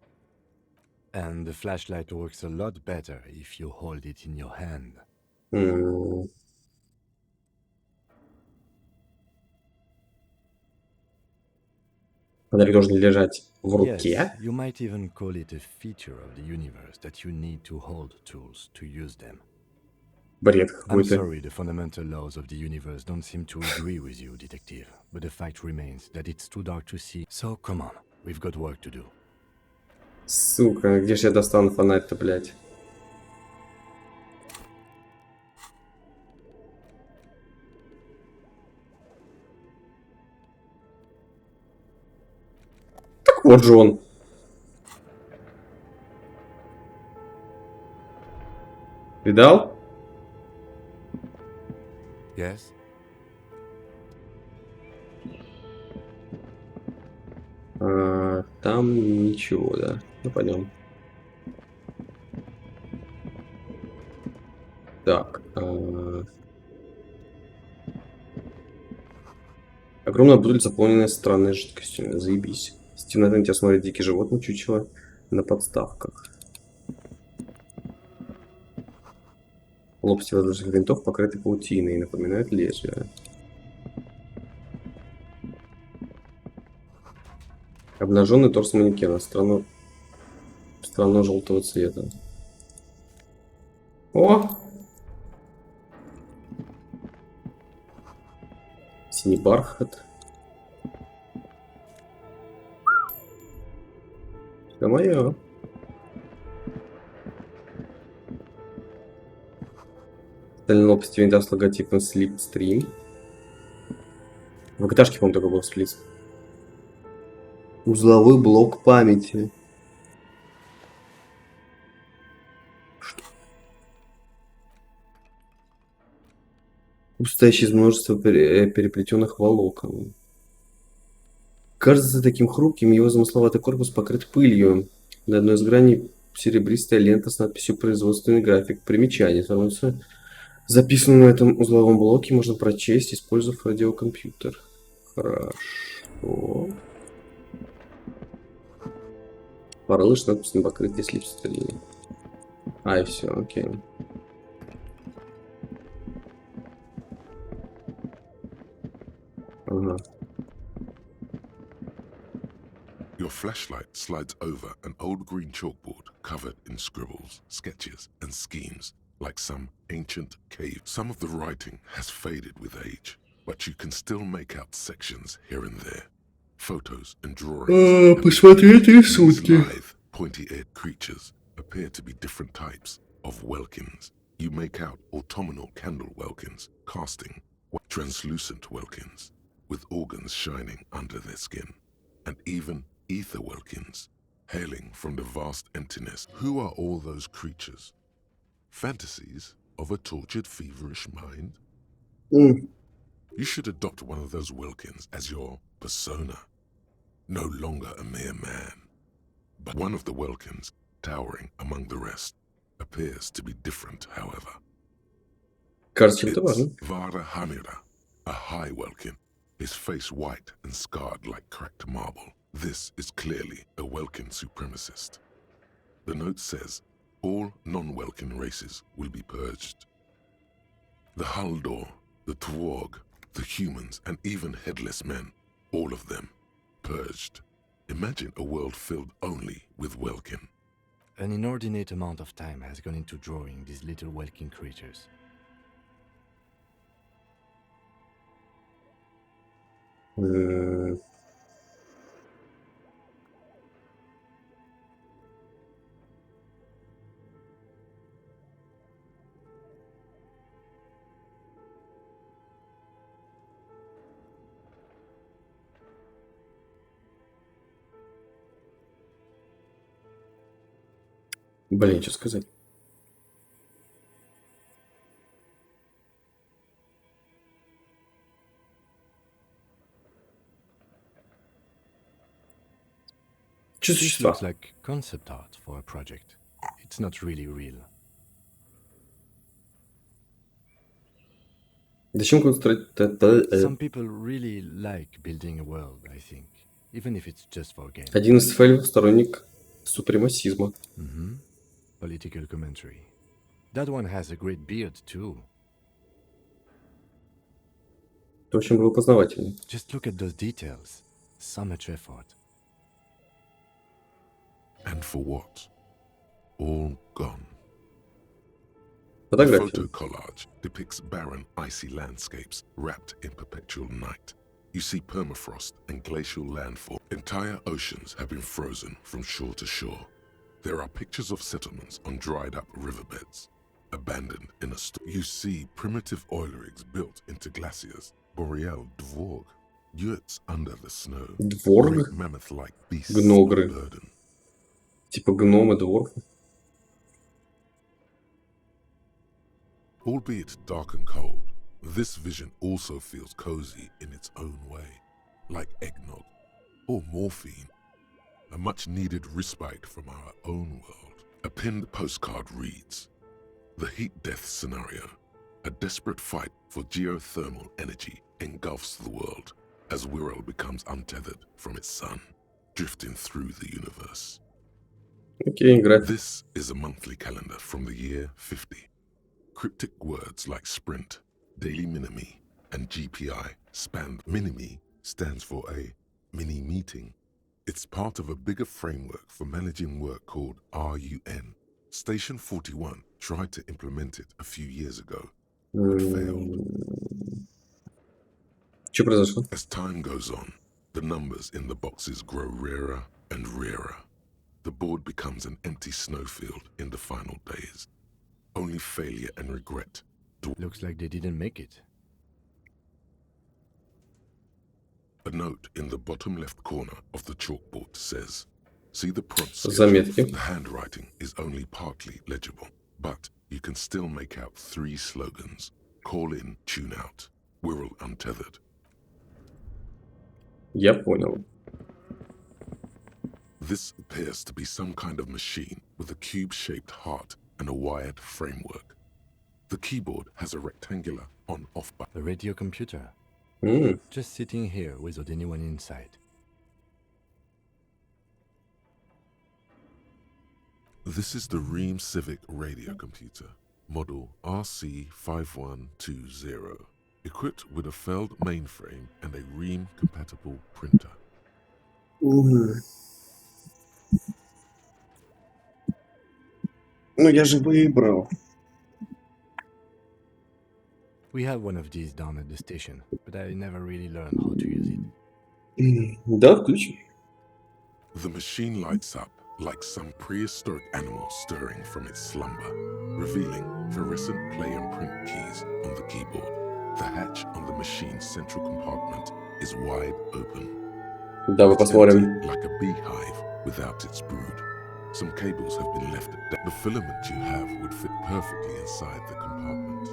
And the flashlight works a lot better if you hold it in your hand. Фонарик должен лежать в руке? Yes, you might even call it a feature of the universe that you need to hold tools to use them. Бред I'm какой-то. sorry, the fundamental laws of the universe don't seem to agree with you, detective. But the fact remains that it's too dark to see. So come on, we've got work to do. Сука, где же я достану фонарь-то, блядь? Так вот же он. Видал? Yes? Там ничего, да. Ну, пойдем. Так. Огромная бутыль, заполненная странной жидкостью. Заебись. С темноты на тебя смотрит дикий животное чучело на подставках. Лопасти воздушных винтов покрыты паутиной и напоминают лезвие. Обнаженный торс манекена. Странно желтого цвета. О! Синий бархат. Все мое. Стальные лопасти винта с логотипом 𝔻𝕚𝕪𝕤𝕚. В ГТАшке, по-моему, такой был сплит. Узловой блок памяти. Что? Состоящий из множества переплетенных волокон. Кажется таким хрупким, его замысловатый корпус покрыт пылью. На одной из граней серебристая лента с надписью «Производственный график». Примечание. Информацию, записанную на этом узловом блоке, можно прочесть, используя радиокомпьютер. Хорошо. Порылыш с надписью на покрытии 𝔻𝕚𝕪𝕤𝕚. И все, окей. Ага. Your flashlight slides over an old green chalkboard covered in scribbles, sketches, and schemes, like some ancient cave. Some of the writing has faded with age, but you can still make out sections here and there. Photos and drawings. Посмотреть These рисунки. lithe, pointy-eared creatures appear to be different types of welkins. You make out autumnal candle welkins, casting translucent welkins, with organs shining under their skin, and even ether welkins, hailing from the vast emptiness. Who are all those creatures? Fantasies of a tortured, feverish mind? You should adopt one of those welkins as your persona. No longer a mere man, but one of the welkins, towering among the rest, appears to be different, however. Кажется, It's это важно. Vara Hamira, a high welkin, his face white and scarred like cracked marble. This is clearly a Welkin supremacist. The note says, all non-Welkin races will be purged. The Haldor, the Tworg, the humans, and even headless men, all of them, purged. Imagine a world filled only with Welkin. An inordinate amount of time has gone into drawing these little Welkin creatures. Блин, что сказать? Что This существа? looks like concept art for a project. It's not really real. Зачем конструировать Some people really like building a world, I think, even if it's just for a game. Один из фэльев сторонник супремасизма. Political commentary. That one has a great beard too. Это очень было познавательно. Just look at those details. So much effort. And for what? All gone. The Фотография. photo collage depicts barren, icy landscapes wrapped in perpetual night. You see permafrost and glacial landfall. Entire oceans have been frozen from shore to shore. There are pictures of settlements on dried-up riverbeds, abandoned in a You see primitive oil rigs built into glaciers, boreal dvorg, yurts under the snow, Дворг? great mammoth-like beasts Гногры. of burden. Типа гномы, дворфы. Albeit dark and cold, this vision also feels cozy in its own way, like eggnog or morphine, a much-needed respite from our own world. A pinned postcard reads, "The heat-death scenario, a desperate fight for geothermal energy engulfs the world. as 𝔻𝕚𝕫 becomes untethered from its sun, drifting through the universe. Окей, играть. This is a monthly calendar from the year 50. Cryptic words like sprint, daily minimi, and GPI span. Minimi stands for a mini meeting. It's part of a bigger framework for managing work called RUN. Station 41 tried to implement it a few years ago, but failed. Что произошло? As time goes on, the numbers in the boxes grow rarer and rarer. The board becomes an empty snowfield in the final days. Only failure and regret. Looks like they didn't make it. A note in the bottom left corner of the chalkboard says, see the prod Заметки. schedule. The handwriting is only partly legible, but you can still make out 3 slogans. Call in, tune out. 𝔻𝕚𝕫 untethered. Я понял. This appears to be some kind of machine with a cube-shaped heart and a wired framework. The keyboard has a rectangular on-off button. A radio computer. М, Just sitting here without anyone inside. This is the Ream Civic radio computer, model RC5120, equipped with a Feld mainframe and a Ream-compatible printer. Ну, я же выбрал. We have one of these down at the station, but I never really learned how to use it. Да, включим. The machine lights up like some prehistoric animal stirring from its slumber, revealing fluorescent play and print keys on the keyboard. The hatch on the machine's central compartment is wide open. Давай It's посмотрим. empty, like a beehive without its brood. Some cables have been left at the filament you have would fit perfectly inside the compartment.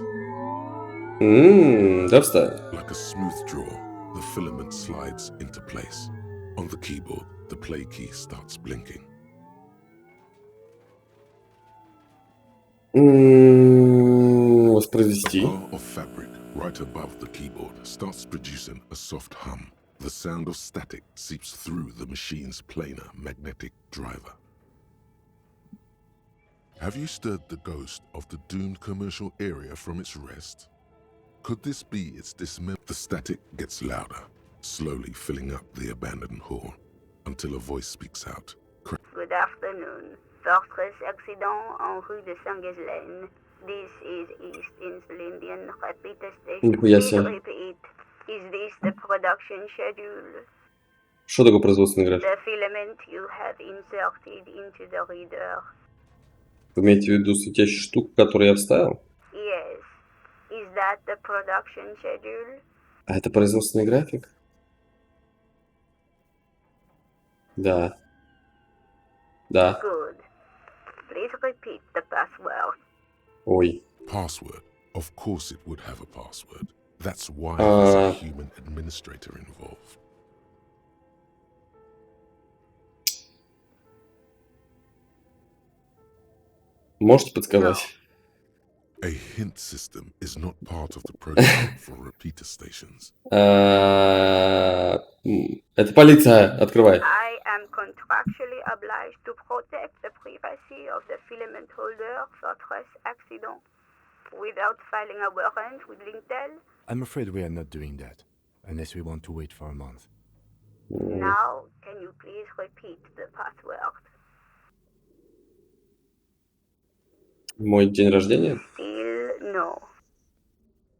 Да, вставь. Like a smooth drawer, the filament slides into place. On the keyboard, the play key starts blinking. Воспроизвести. Bar of fabric right above the keyboard starts producing a soft hum. The sound of static seeps through the machine's planar magnetic driver. Have you stirred the ghost of the doomed commercial area from its rest? Could this be its dismemberment? The static gets louder, slowly filling up the abandoned hall, until a voice speaks out. Good afternoon. Fortress accident en rue de Saint-Ghislaine. This is East Insulindian repeater station. Нихуя Please себе. repeat. Is this the production schedule? Что такое производственный график? The filament you have inserted into the reader. Вы имеете в виду светящую штуку, которую я вставил? Yes. Is that the production schedule? А это производственный график? Да. Да. Good. Please repeat the password. Ой. Password. Of course it would have a password. That's why there's a human administrator involved. Можете подсказать? A hint system is not part of the program for repeater stations. Это полиция. Открывай. I am contractually obliged to protect the privacy of the filament holder for stress accident. Without filing a warrant with Lintel, I'm afraid we are not doing that, unless we want to wait for a month. now can you please repeat the password? Мой день рождения? Still no.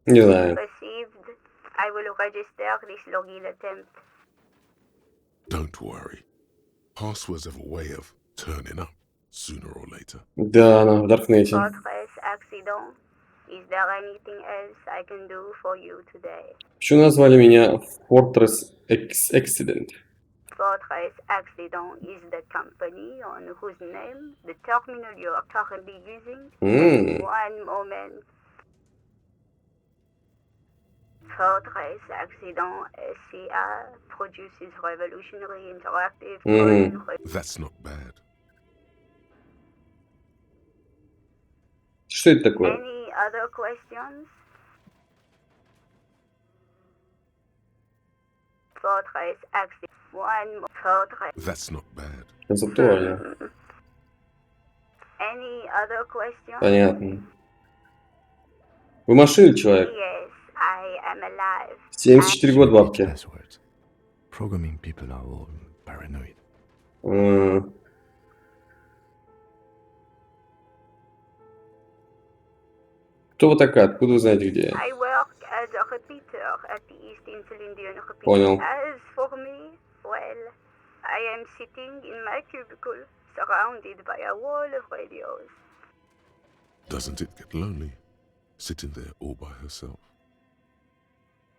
Не знаю. Received. I will register this login attempt. Don't worry. Passwords have a way of turning up sooner or later. Да, она в Даркнете. Fortress accident. Is there anything else I can do for you today? Почему назвали меня Fortress Accident? Fortress Accident is the company on whose name the terminal you are currently using. One moment. Fortress Accident SCA produces revolutionary interactive That's not bad. Что это такое? Any other questions? Fortress accident. One more fortress. That's not bad. Концептуально. Any other questions? Понятно. Вы машина, человек. Yes, I am alive. 74 года, Repeat бабки. passwords. Programming people are all paranoid. Кто вы такая? Откуда вы знаете, где я? I work as a repeater at the East Insulindian repeater. Понял. As for me, well, I am sitting in my cubicle, surrounded by a wall of radios. Doesn't it get lonely, sitting there all by herself?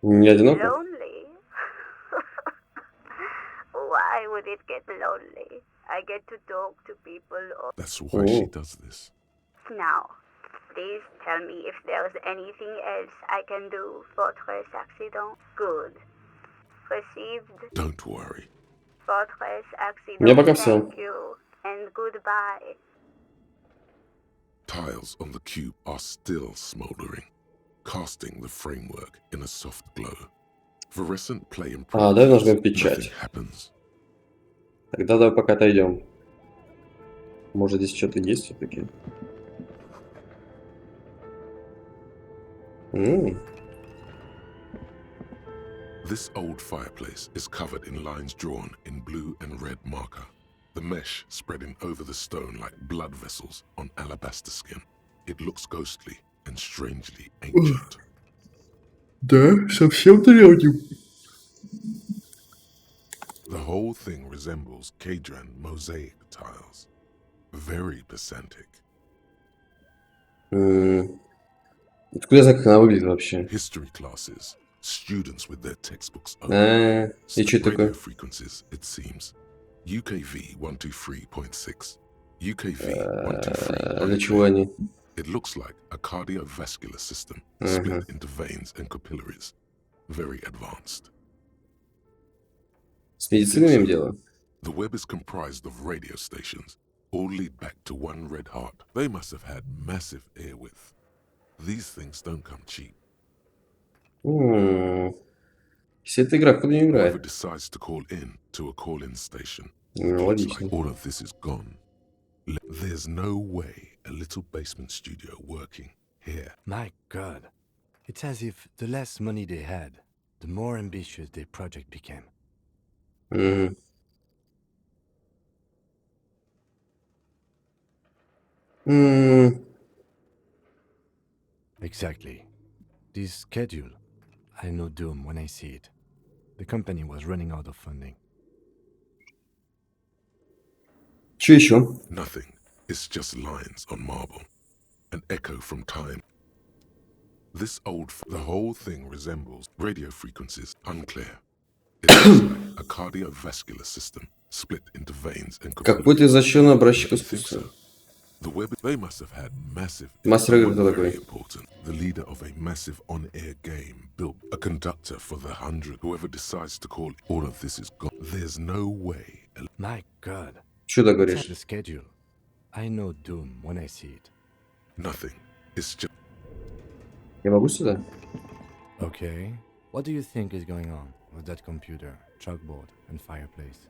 Не одиноко? Lonely? Why would it get lonely? I get to talk to people all... That's why she does this. Now, please tell me if there's anything else I can do, Fortress Accident. Good. Received. Don't worry. Fortress Accident. Мне пока всё. Thank you. And goodbye. Tiles on the cube are still smoldering, casting the framework in a soft glow. Fluorescent play in давай нажмем progress. печать. Nothing happens. Тогда давай пока отойдем. Может, здесь что-то есть все-таки? This old fireplace is covered in lines drawn in blue and red marker. The mesh spreading over the stone like blood vessels on alabaster skin. It looks ghostly and strangely ancient. Да, совсем древним. The whole thing resembles 𝔻𝕚𝕚𝕤𝕚 mosaic tiles. Very pesantic. Откуда я знаю, как она выглядит вообще? History classes, students with their textbooks И open. что это Radio такое? frequencies, it seems. UKV 123.6. UKV 123. Для чего они? It looks like a cardiovascular system split into veins and capillaries. Very advanced. С медициной им дело? The web is comprised of radio stations, all lead back to one red heart. They must have had massive air width. These things don't come cheap. Если эта игра, кто не Whoever играет? decides to call in to a call-in station, Ну, looks логично. like all of this is gone. There's no way a little basement studio working here. My God. It's as if the less money they had, the more ambitious their project became. Exactly. This schedule, I know doom when I see it. The company was running out of funding. Что еще? Nothing. It's just lines on marble. An echo from time. This the whole thing resembles radio frequencies, unclear. It looks like a cardiovascular system split into veins and Какой-то изощренный образчик искусства. The web, they must have had massive. Мастер игры кто Very такой? important. The leader of a massive on-air game built a conductor for the 100. Whoever decides to call all of this is gone. There's no way. My God. Что ты It's говоришь? the schedule. I know doom when I see it. Nothing. It's just. Я могу сюда? Okay. What do you think is going on with that computer, chalkboard, and fireplace?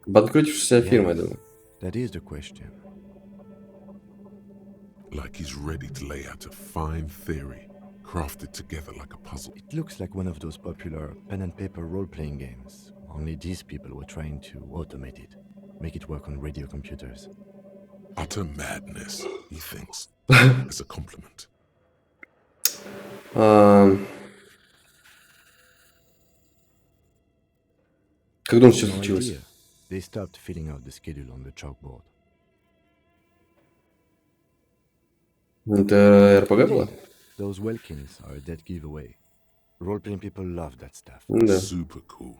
Банкротившаяся фирма, я думаю. That is the question. Like he's ready to lay out a fine theory, crafted together like a puzzle. It looks like one of those popular pen and paper role-playing games. Only these people were trying to automate it, make it work on radio computers. Utter madness, he thinks, as a compliment. Как думаешь, что No случилось? idea. They stopped filling out the schedule on the chalkboard. Это РПГ было? Those Welkins are a dead giveaway. Role-playing people love that stuff. Да. Super cool.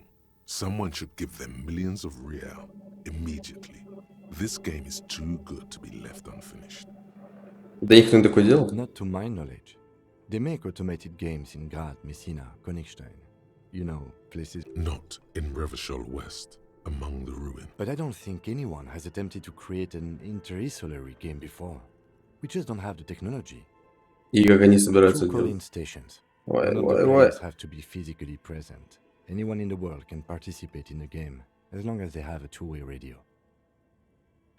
Someone should give them millions of real immediately. This game is too good to be left unfinished. Да никто не такое делал? Not to my knowledge. They make automated games in Graz, Messina, Königstein. You know, places. Not in Revachol West. among the ruin. But I don't think anyone has attempted to create an inter-𝔻𝕝𝕪 game before. We just don't have the technology. И как они собираются True делать? calling stations. Ой, None of the ой, ой. players have to be physically present. Anyone in the world can participate in the game, as long as they have a two-way radio.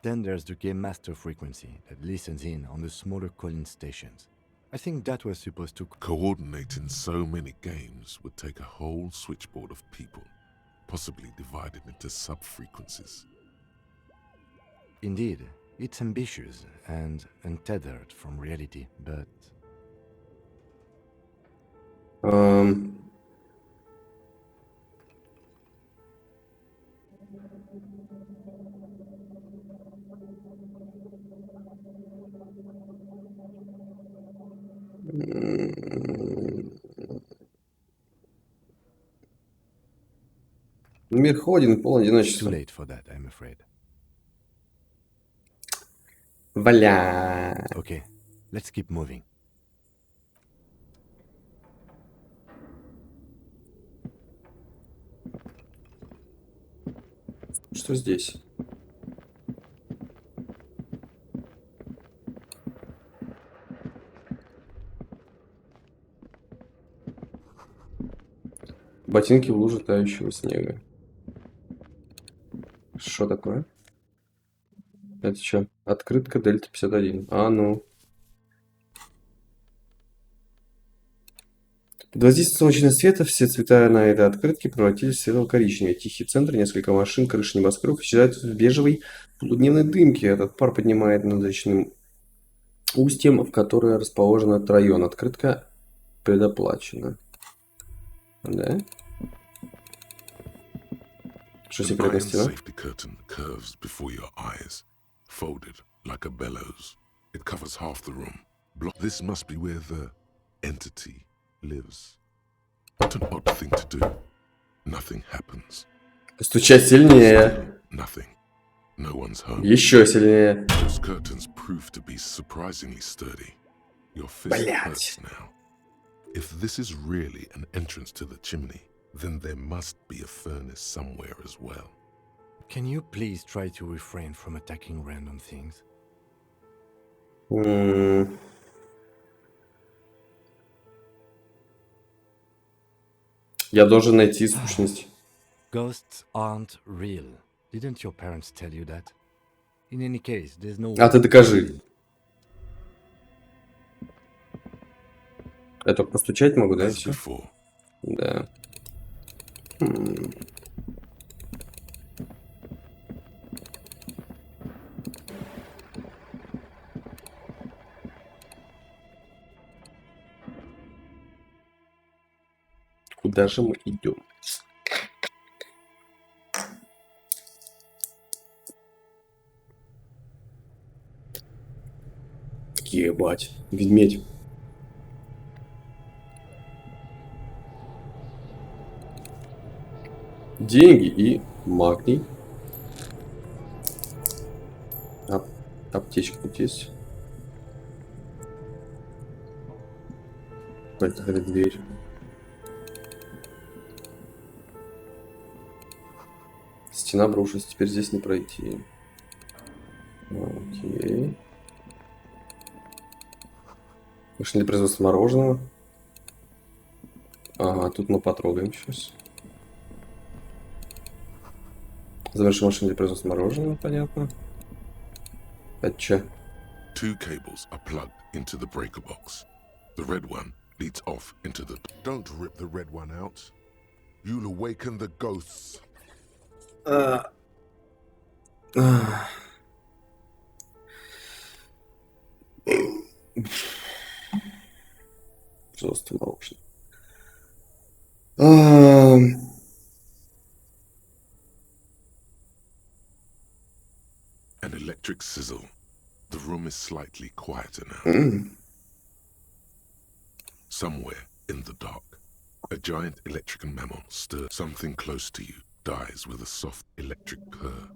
Then there's the game master frequency that listens in on the smaller calling stations. I think that was supposed to... Coordinating so many games would take a whole switchboard of people, possibly divided into sub-frequencies. Indeed, it's ambitious and untethered from reality, but... Мир холоден, полон Too одиночества. late for that, I'm afraid. Бля. Okay, let's keep moving. Что здесь? Ботинки в луже тающего снега. Что такое? Это что? Открытка Дельта 51. А ну. Под воздействием солнечного света все цвета на этой открытке превратились в светло-коричневые. Тихий центр, несколько машин, крыши небоскребов исчезают в бежевой полудневной дымке. Этот пар поднимает над речным устьем, в которое расположен этот район. Открытка предоплачена. Да? Что An секретная iron стена? safety curtain curves before your eyes, folded like a bellows. It covers half the room. This must be where the entity lives. What an odd thing to do. Nothing happens. Стучать сильнее. Nothing. No one's home. Еще сильнее. Those curtains prove to be surprisingly sturdy. Your fist hurts now. If this is really an entrance to the chimney, then there must be a furnace somewhere as well. Can you please try to refrain from attacking random things? Я должен найти сущность. Ghosts aren't real. Didn't your parents tell you that? In any case, there's no... А ты докажи. Я только постучать могу, да, и As все? before, Да. Куда же мы идем? Ебать, ведмедь. Деньги и магний. Аптечка тут есть. Какая-то дверь. Стена обрушилась, теперь здесь не пройти. Окей. Машина для производства мороженого. Ага, тут мы потрогаем сейчас. Завершим машину для производства мороженого, понятно. Это чё? two cables are plugged into the breaker box. The red one leads off into the... Don't rip the red one out. You'll awaken the ghosts. Просто мороженое. An electric sizzle. The room is slightly quieter now. Somewhere in the dark, a giant electrical mammal stirs. Something close to you dies with a soft electric purr.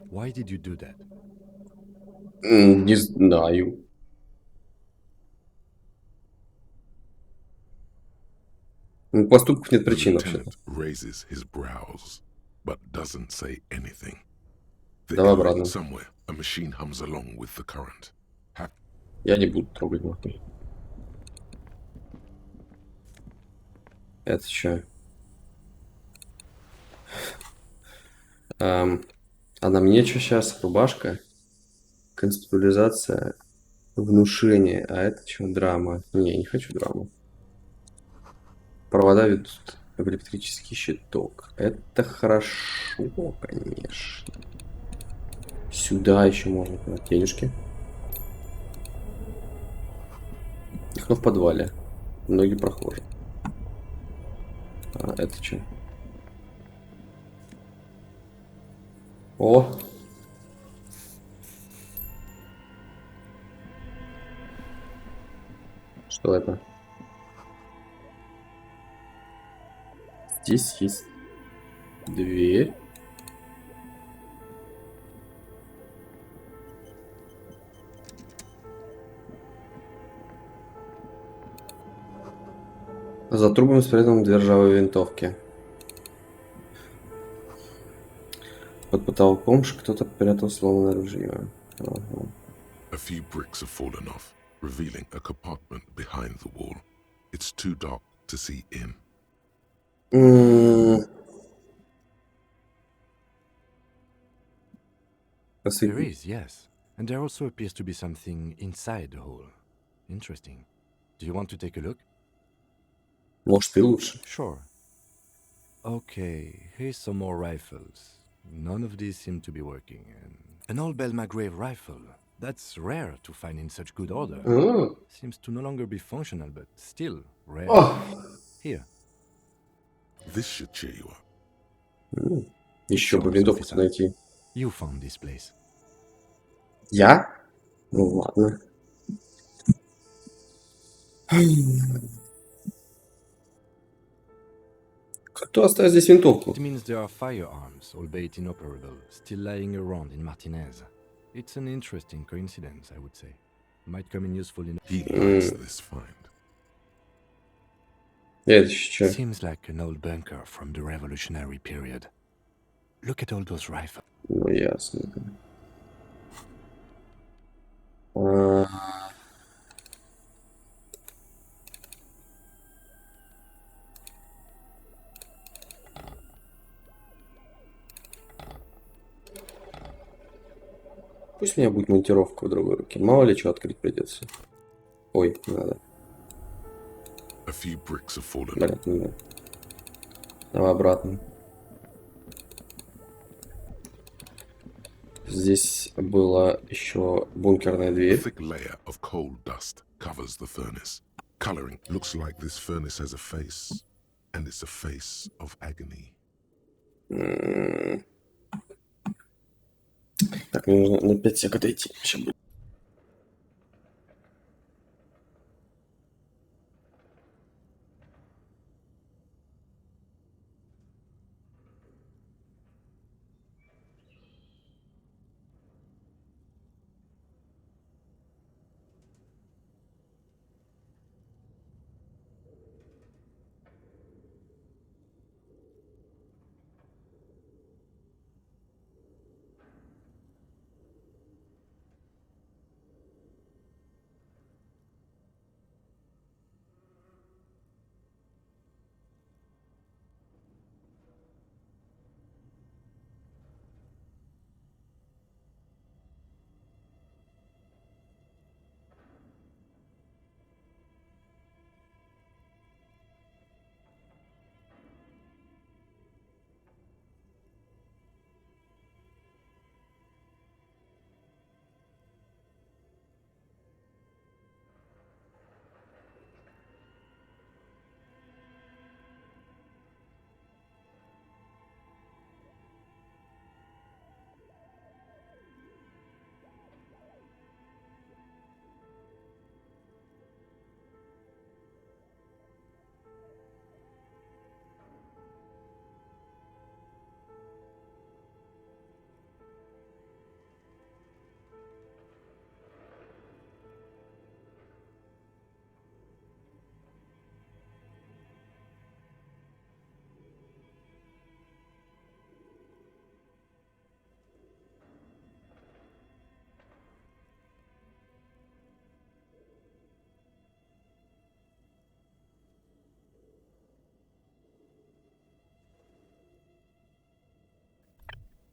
Why did you do that? Не знаю. Поступков нет The причин вообще-то. lieutenant raises his brows, but doesn't say anything. The Давай area обратно. somewhere, a machine hums along with the current. Я не буду трогать нахуй. Это что? А на мне что сейчас? Рубашка? Концептуализация? Внушение. А это что? Драма. Не, я не хочу драму. Провода ведут в электрический щиток. Это хорошо, конечно. Сюда еще можно класть денежки. Окно в подвале. Многие прохожие. А это что? О! Что это? Здесь есть дверь. За трубами спрятаны две ржавые винтовки. Под потолком кто-то прятал сломанное ружье. Ага. A few bricks have fallen off, revealing a compartment behind the wall. It's too dark to see in. There is, yes. And there also appears to be something inside the hole. Interesting. Do you want to take a look? Может, ты лучше. Sure. Okay, here's some more rifles. None of these seem to be working. An old 𝔻𝕚𝕪𝕤𝕚 rifle. That's rare to find in such good order. Seems to no longer be functional, but still rare. Here. This should cheer you up. Еще бы винтовку найти. You found this place. Я? Ну ладно. Кто оставил здесь винтовку? It means there are firearms, albeit inoperable, still lying around in Martinez. It's an interesting coincidence, I would say. Might come in useful in... He likes this find. Это еще что? Seems like an old bunker from the revolutionary period. Look at all those rifles. Ну, ясно. Пусть у меня будет монтировка в другой руке. Мало ли что открыть придется. Ой, не надо. A few bricks have fallen. Блядь, не надо. Давай обратно. Здесь была еще бункерная A дверь. thick layer of coal dust covers the furnace. Coloring looks like this furnace has a face, and it's a face of agony. Так, мне нужно на 5 секунд отойти. Сейчас будет.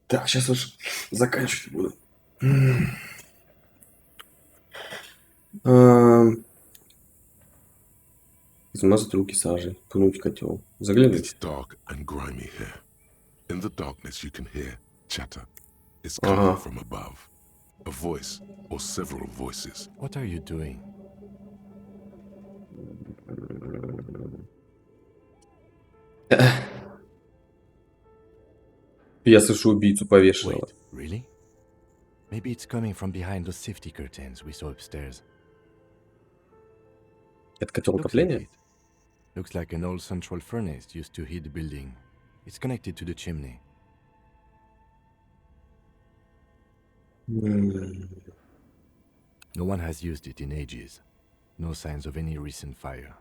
Так, сейчас уж заканчивать буду. Измазать руки сажей, пнуть котел, It's заглянуть. dark and grimy here. In the darkness you can hear chatter. It's Ага. coming from above. A voice or several voices. What are you doing? Я слышу убийцу повешенного. Wait, really? Maybe it's coming from behind those safety curtains we saw upstairs. Это котел Looks like отопления? it. Looks like an old central furnace used to heat the building. It's connected to the chimney. No one has used it in ages. No signs of any recent fire.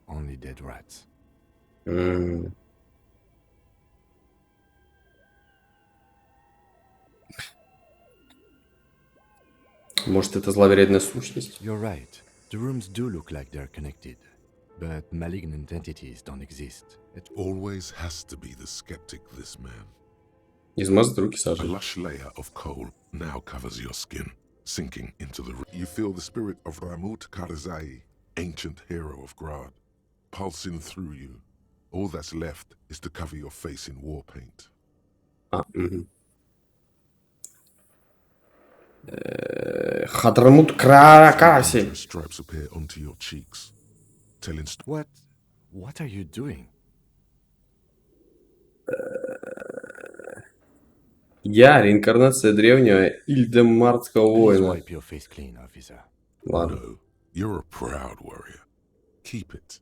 Only dead rats. Может, это зловредная сущность? You're right. The rooms do look like they're connected. But malignant entities don't exist. It always has to be the skeptic, this man. Измазать руки A сажей. lush layer of coal now covers your skin, sinking into the... You feel the spirit of 𝔻𝕚𝕪𝕤𝕚𝕚, ancient hero of Grad, pulsing through you. All that's left is to cover your face in war paint. Хадрамут Кракаси. Dangerous stripes appear onto your cheeks, telling What are you doing? Я реинкарнация древнего 𝔻𝕚𝕪𝕤𝕚𝕚 Please воина. wipe your face clean, officer. Ладно. No, you're a proud warrior. Keep it.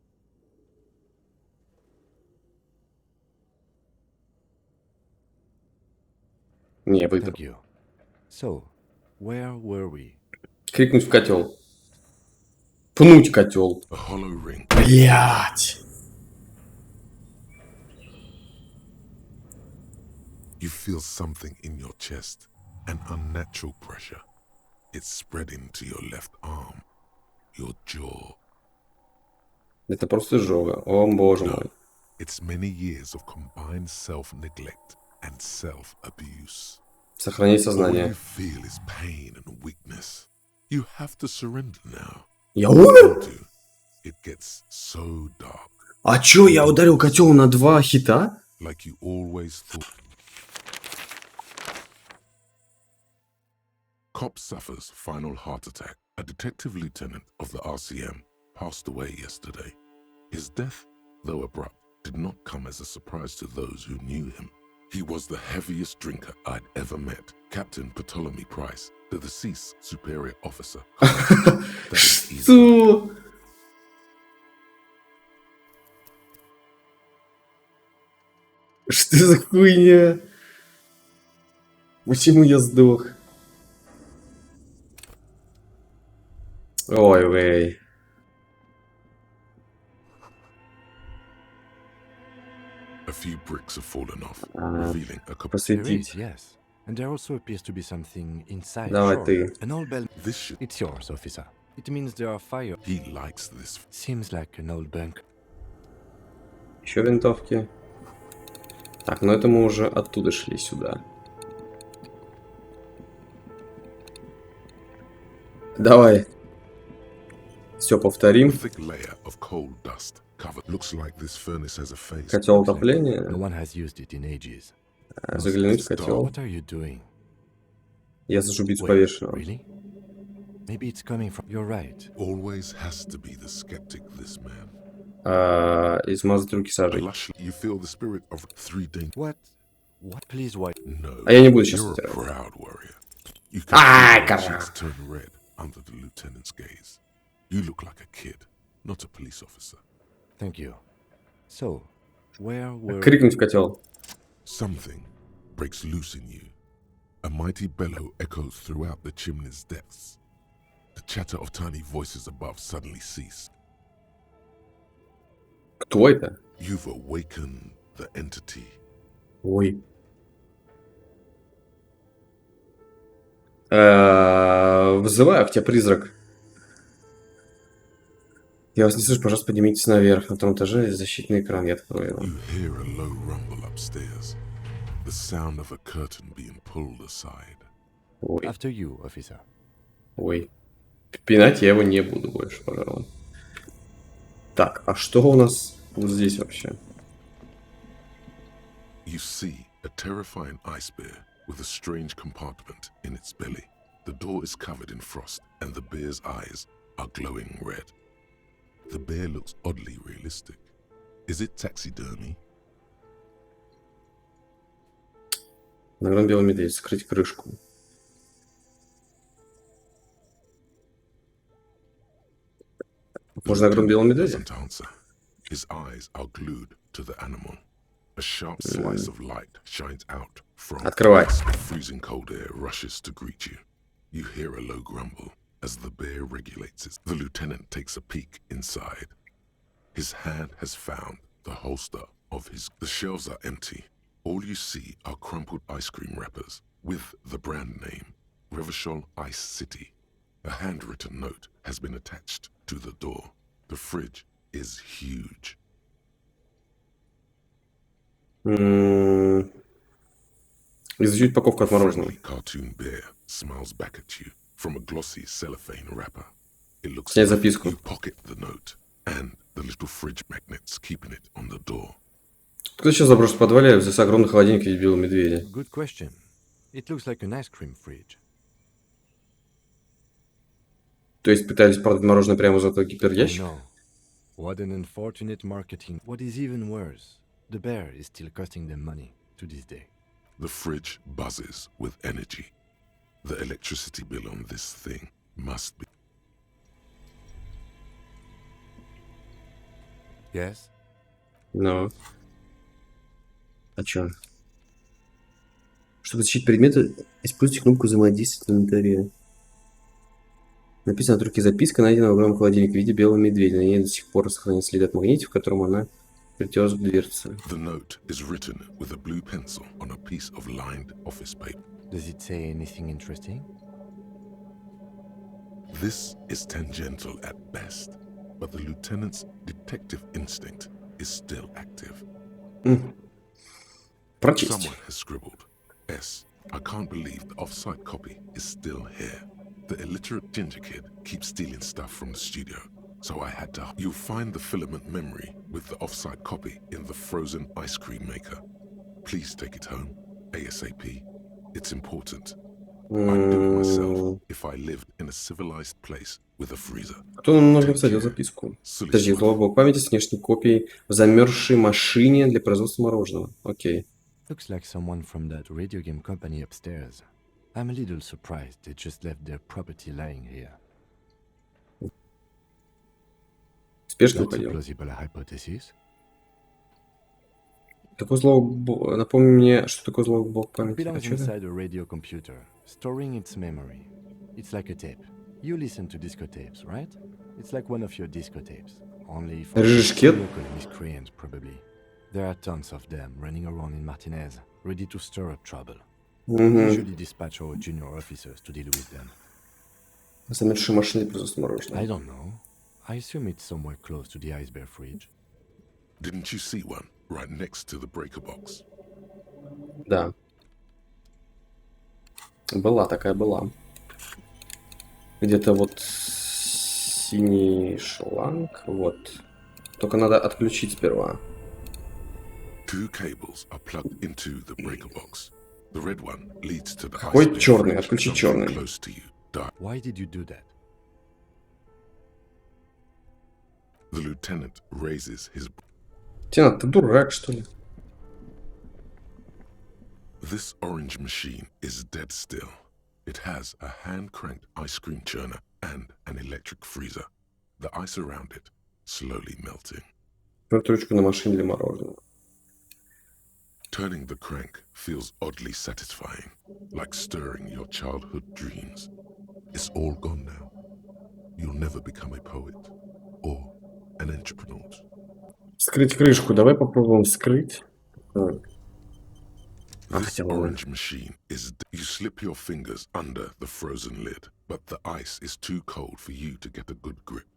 Не, выйду. Thank you. So, where were we? Крикнуть в котел. Пнуть котел. A hollow ring. Блять. You feel something in your chest, an unnatural pressure. It's spreading to your left arm, your jaw. Это просто изжога. О, боже мой. It's many years of combined self-neglect and self-abuse. Сохранить All you сознание. feel is pain and weakness. You have to surrender now. Я умер? Do. It gets so dark, А чё, я ударил котел на 2 хита? like you always thought. Cop suffers final heart attack. A detective lieutenant of the RCM passed away yesterday. His death, though abrupt, did not come as a surprise to those who knew him. He was the heaviest drinker I'd ever met, Captain Ptolemy Price, the deceased superior officer. That is easy. Что? Что за хуйня? Почему я сдох? Ой, вей. A few bricks have fallen off, revealing a There Посветить. is, yes. And there also appears to be something inside. Давай Sure. ты. An old bell. This should... It's yours, officer. It means there are fire. He likes this. Seems like an old bunker. Еще винтовки. Так, ну это мы уже оттуда шли сюда. Давай. Все повторим. Thick layer of coal dust covered. Looks like this furnace has a face. Котел No отопления. one has used it in ages. Заглянуть в котел. What are you doing? Я слышу убийцу Wait, повешенного. really? Maybe it's coming from... You're right. Always has to be the skeptic, this man. Измазать руки сажей. Lush, you feel the spirit of 3 days. What? What? Please wipe... No. А я не буду сейчас You're a утирать. proud warrior. You Ah, can feel your come on. cheeks turn red under the lieutenant's gaze. You look like a kid, not a police officer. Thank you. So, where were... Крикнуть в котел. Something breaks loose in you. A mighty bellow echoes throughout the chimney's depths. The chatter of tiny voices above suddenly cease. Кто это? You've awakened the entity. Ой. Вызываю к тебе, призрак. Я вас не слышу, пожалуйста, поднимитесь наверх. На том этаже есть защитный экран, я открою его. You hear a low rumble upstairs. The sound of a curtain being pulled aside. Ой, After you, officer. ой. Пинать я его не буду больше, пожалуй. Так, а что у нас вот здесь вообще? You see a terrifying ice bear with a strange compartment in its belly. The door is covered in frost, and the bear's eyes are glowing red. The bear looks oddly realistic. Is it taxidermy? Награн белый медведь. Скрыть крышку. Можно награн белого медведя? Doesn't answer. His eyes are glued to the animal. A sharp slice of light shines out from Открывай. the freezing cold air rushes to greet you. You hear a low grumble as the bear regulates it. The lieutenant takes a peek inside. His hand has found the holster of his... The shelves are empty. All you see are crumpled ice cream wrappers with the brand name, Revachol Ice City. A handwritten note has been attached to the door. The fridge is huge. Изучить упаковку от мороженого. Friendly cartoon bear smiles back at you from a glossy cellophane wrapper. It looks Снять like записку. you pocket the note and the little fridge magnets keeping it on the door. Кто сейчас заброшен в подвале здесь огромный холодильник в виде белого медведя? Good question. It looks like an ice cream fridge. То есть пытались продать мороженое прямо из этого I гиперящика? know. What an unfortunate marketing. What is even worse, the bear is still costing them money to this day. The fridge buzzes with energy. The electricity bill on this thing must be... Yes? Ну. А чё? Чтобы защитить предметы, используйте кнопку взаимодействия в инвентаре. Написано на трубке записка, найдена в огромном холодильнике в виде белого медведя. На ней до сих пор сохранен след от магнитов, в котором она притерлась к дверце. The note is written with a blue pencil on a piece of lined office paper. Does it say anything interesting? This is tangential at best, but the lieutenant's detective instinct is still active. Прочесть. Someone has scribbled, S. I can't believe the off-site copy is still here. The illiterate ginger kid keeps stealing stuff from the studio, so I had to... You'll find the filament memory with the off-site copy in the frozen ice cream maker. Please take it home, ASAP. It's important. I'd do it myself if I lived in a civilized place with a freezer. Кто нам нужно посадил записку? Подожди, блок памяти с внешней копией в замерзшей машине для производства мороженого. Окей. Looks like someone from that radio game company upstairs. I'm a little surprised they just left their property lying here. Спешно That's a уходил. plausible hypothesis. Такой напомни мне, что такое злой блок It памяти. А belongs что это? inside a radio computer, storing its memory. It's like a tape. You listen to disco tapes, right? It's like one of your disco tapes. Only for Рыжий local miscreants, probably. There are tons of them running around in Martinez, ready to stir up trouble. We usually dispatch our junior officers to deal with them. Замерзшей машине для производства I мороженого. don't know. I assume it's somewhere close to the ice bear fridge. Didn't you see one right next to the breaker box? Да. Была такая, была. Где-то вот синий шланг, вот. Только надо отключить сперва. Two cables are plugged into the breaker box. The red one leads to the Какой ice bear чёрный? fridge, Отключи something чёрный. close to you. Why did you do that? The lieutenant raises his... Тина, ты дурак, что ли? This orange machine is dead still. It has a hand-cranked ice cream churner and an electric freezer. The ice around it slowly melting. Ручку на машине для мороженого. Turning the crank feels oddly satisfying, like stirring your childhood dreams. It's all gone now. You'll never become a poet or an entrepreneur. Вскрыть крышку. Давай попробуем вскрыть. Так. This orange machine is... You slip your fingers under the frozen lid, but the ice is too cold for you to get a good grip.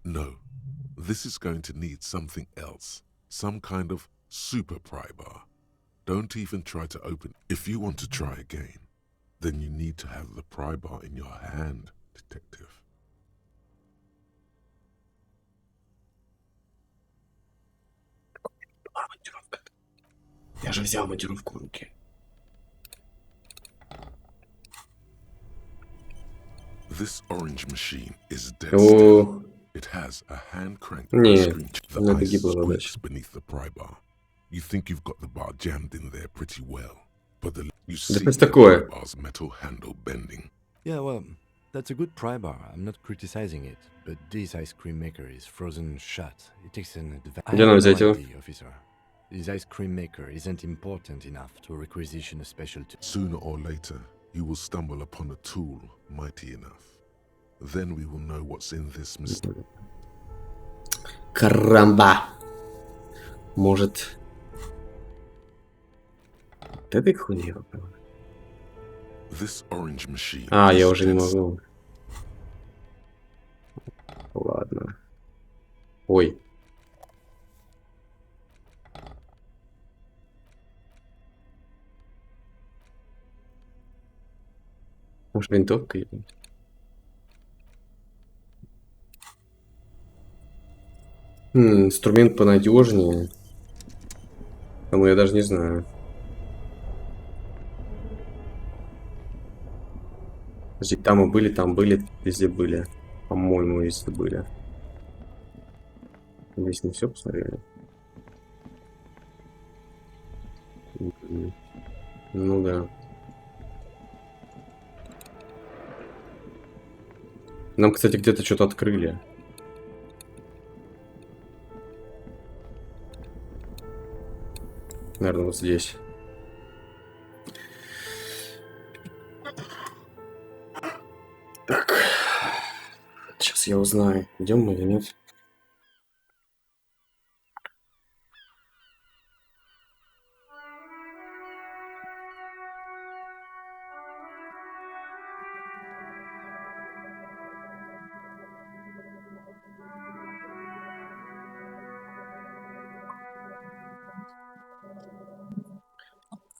No, this is going to need something else. Some kind of super pry bar. Don't even try to open. If you want to try again, then you need to have the pry bar in your hand, detective. Я же взял монтировку в руки. This orange machine is dead О, still. It has a hand crank Нет, screen. The это ice гиблая squeaks задача. beneath the pry bar. You think you've got the bar jammed in there pretty well, but you Да see хоть the такое. pry bar's metal handle bending. Yeah, well, that's a good pry bar. I'm not criticizing it, but this ice cream maker is frozen shut. It takes an advantage. I Где надо have взять no его? idea, officer. This ice cream maker isn't important enough to requisition a special tool. Sooner or later, you will stumble upon a tool mighty enough. Then we will know what's in this mistake. Карамба. Может... Вот этой хуйни попробуем? This orange machine. А, я is уже не dead могу. Ладно. Ой. Может, винтовка или... Инструмент понадежнее. Ну, я даже не знаю. Подожди, там мы были, везде были. По-моему, везде были. Здесь не все посмотрели. Ну да. Нам, кстати, где-то что-то открыли. Наверное, вот здесь. Так. Сейчас я узнаю, идем мы или нет.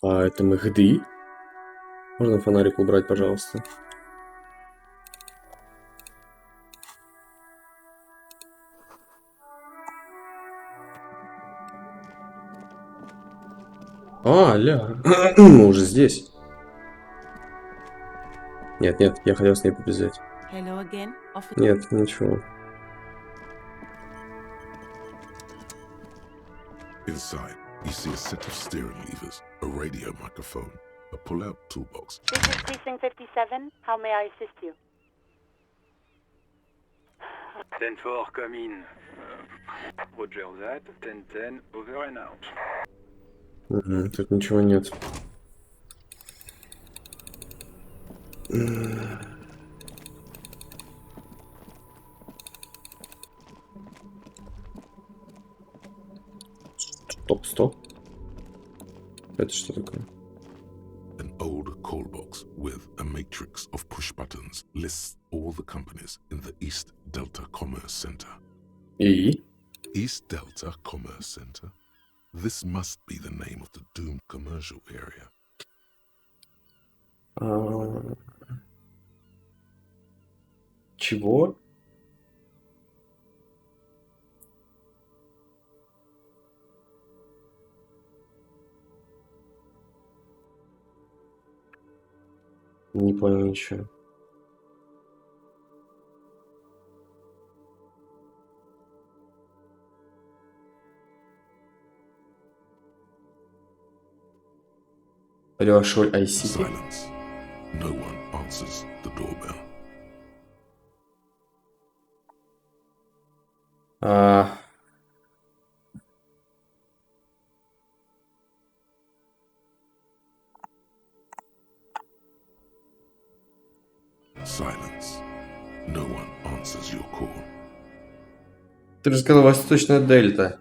А это 𝔻𝕚𝕤𝕤𝕤. Можно фонарик убрать, пожалуйста? А, ля. Мы уже здесь. Нет, я хотел с ней побежать. Hello again, officer. Нет, ничего. Inside, you see a set of steering levers, a radio microphone, a pull-out toolbox. This is Precinct 57. How may I assist you? 10-4, come in. Roger that. 10-10, over and out. Тут ничего нет. Стоп. Это что такое? An old call box with a matrix of push buttons lists all the companies in the East Delta Commerce Center. И? East Delta Commerce Center? This must be the name of the doomed commercial area. Чего? Не понял ничего. Большой IC. Silence. No one answers the doorbell. Silence. No one answers your call. Ты же сказал Восточная Дельта.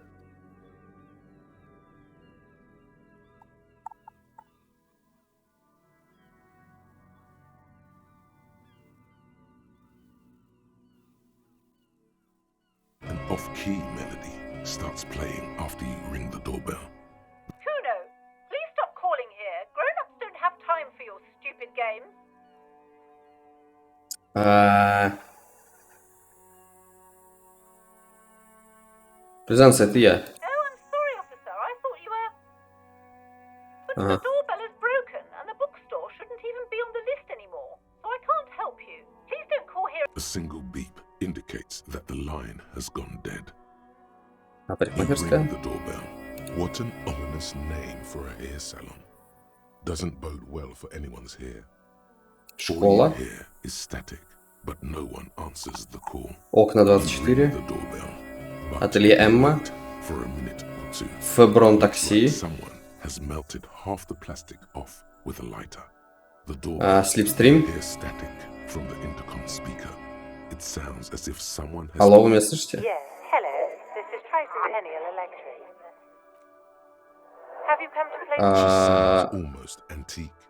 An off-key melody starts playing after you ring the doorbell. Kuno, please stop stupid games. Признаться, это я. Oh, I'm sorry, officer. I thought you were... But Ага. the doorbell is broken, and the bookstore shouldn't even be on the list anymore. So I can't help you. Please don't call here... A single beep indicates that the line has gone dead. А You парикмахерская? ring the doorbell. What an ominous name for a hair salon. Doesn't bode well for anyone's hair. All you Школа. hear is static, but no one answers the call. Окна You ring 24. the doorbell, but Ателье you Эмма. wait for a minute or two. Феброн It's like такси. someone has melted half the plastic off with a lighter. The doorbell. Слипстрим. You hear static from the intercom speaker. It sounds as if someone has... Алло, вы меня слышите? Yes, hello. This is Tricentennial Electric. Have you come to play? She sounds almost antique,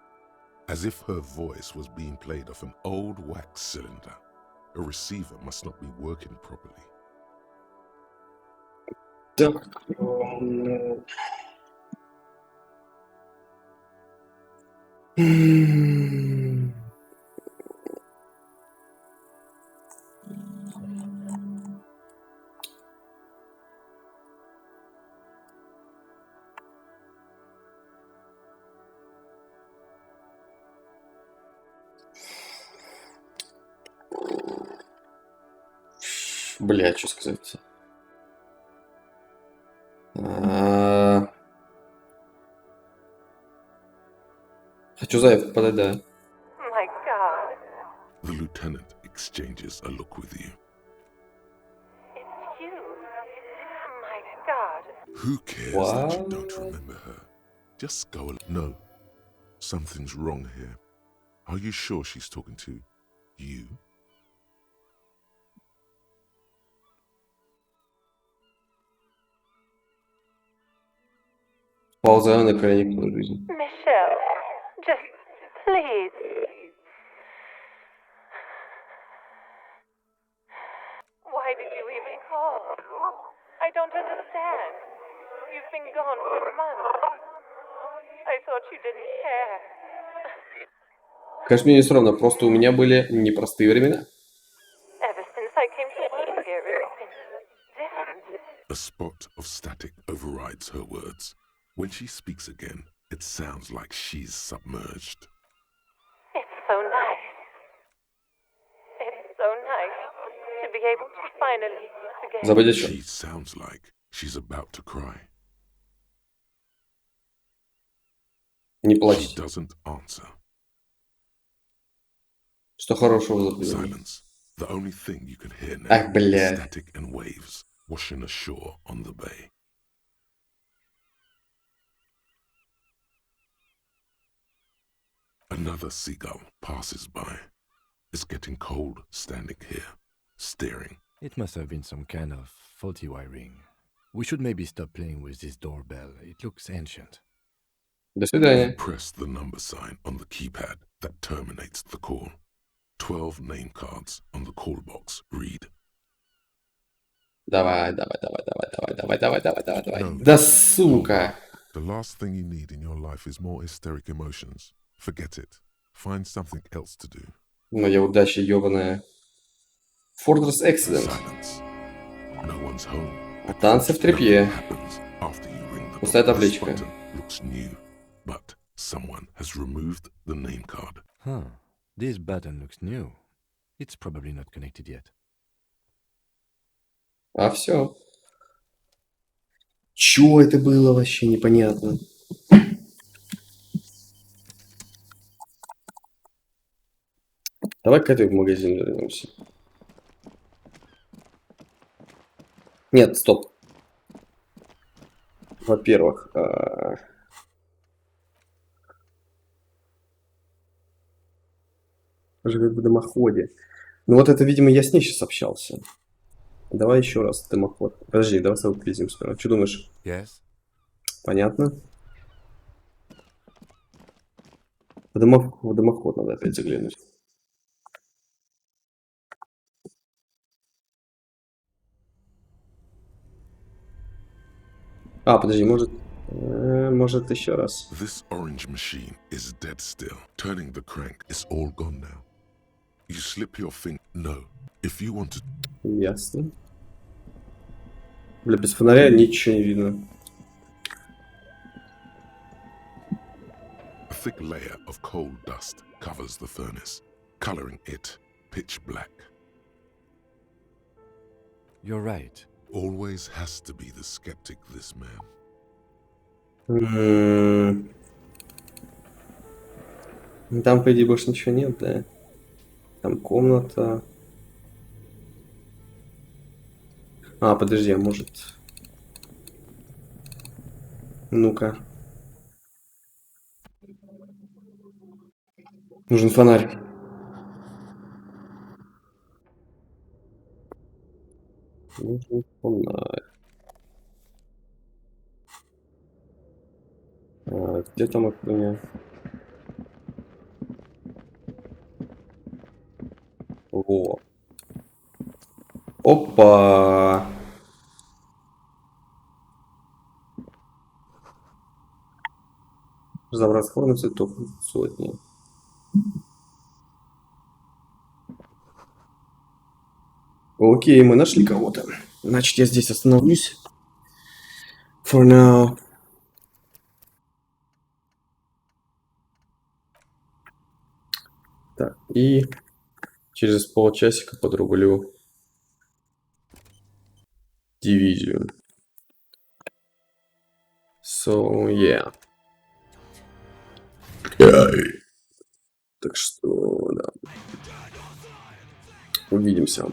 as if her voice was being played off an old wax cylinder. A receiver must not be working properly. Бля, что сказать? Хочу заявку подать, да. My God, The lieutenant exchanges a look with you. it's you. My God. Who cares that you What? don't remember her? Just go along. No, something's wrong here. Are you sure she's talking to you? Ползаю на крайне твою жизнь. Michelle, just please. Why did you even call? I don't understand. You've been gone for months. I thought you didn't care. Конечно, мне не все равно, просто у меня были непростые времена. Ever since I came to work here, it's been different. A spot of static overrides her words. When she speaks again, it sounds like she's submerged. It's so nice. It's so nice to be able to finally forget. Забыть о чем? She sounds like she's about to cry. Не She плачьте. doesn't answer. Что хорошего в запрещении? Silence. The only thing you can hear now Ах, is бля. static and waves washing ashore on the bay. Another seagull passes by. It's getting cold standing here, staring. It must have been some kind of faulty wiring. We should maybe stop playing with this doorbell. It looks ancient. До You свидания. press the number sign on the keypad that terminates the call. 12 name cards on the call box read. Давай, давай, давай, давай, давай, давай, давай, давай, давай, давай. No. Да сука! The last thing you need in your life is more hysteric emotions. Forget it. Find something else to do. Моя удача ебаная. Fortress Accident. Silence. No one's home. Танцы в тряпье. Happens after you ring the Пустая bell. табличка. This button looks new, but someone has removed the name card. Huh. This button looks new. It's probably not connected yet. А все. Чё это было вообще непонятно? Давай к этой в магазин вернемся. Нет, стоп. Во-первых, живет в дымоходе. Ну вот это, видимо, я с ней сейчас общался. Давай еще раз дымоход. Подожди, давай с тобой полезем сперва. Что думаешь? Yes? Понятно? В дымоход надо опять заглянуть. А, подожди, может... Может, еще раз. This orange machine is dead still. Turning the crank is all gone now. You slip your finger. No. If you want to... Ясно. Бля, без фонаря ничего не видно. A thick layer of coal dust covers the furnace, coloring it pitch black. You're right. Always has to be the skeptic, this man. Там, по идее, больше ничего нет, да? Там комната. А, подожди, а может... Ну-ка. Нужен фонарь. Нужен фонарь. Где там от меня? Во. Опа! Разобраться форму цветов сотни. Окей, мы нашли кого-то. Значит, я здесь остановлюсь. For now. Так, и через полчасика подрублю дивизию. So, yeah. Так что, да. Увидимся.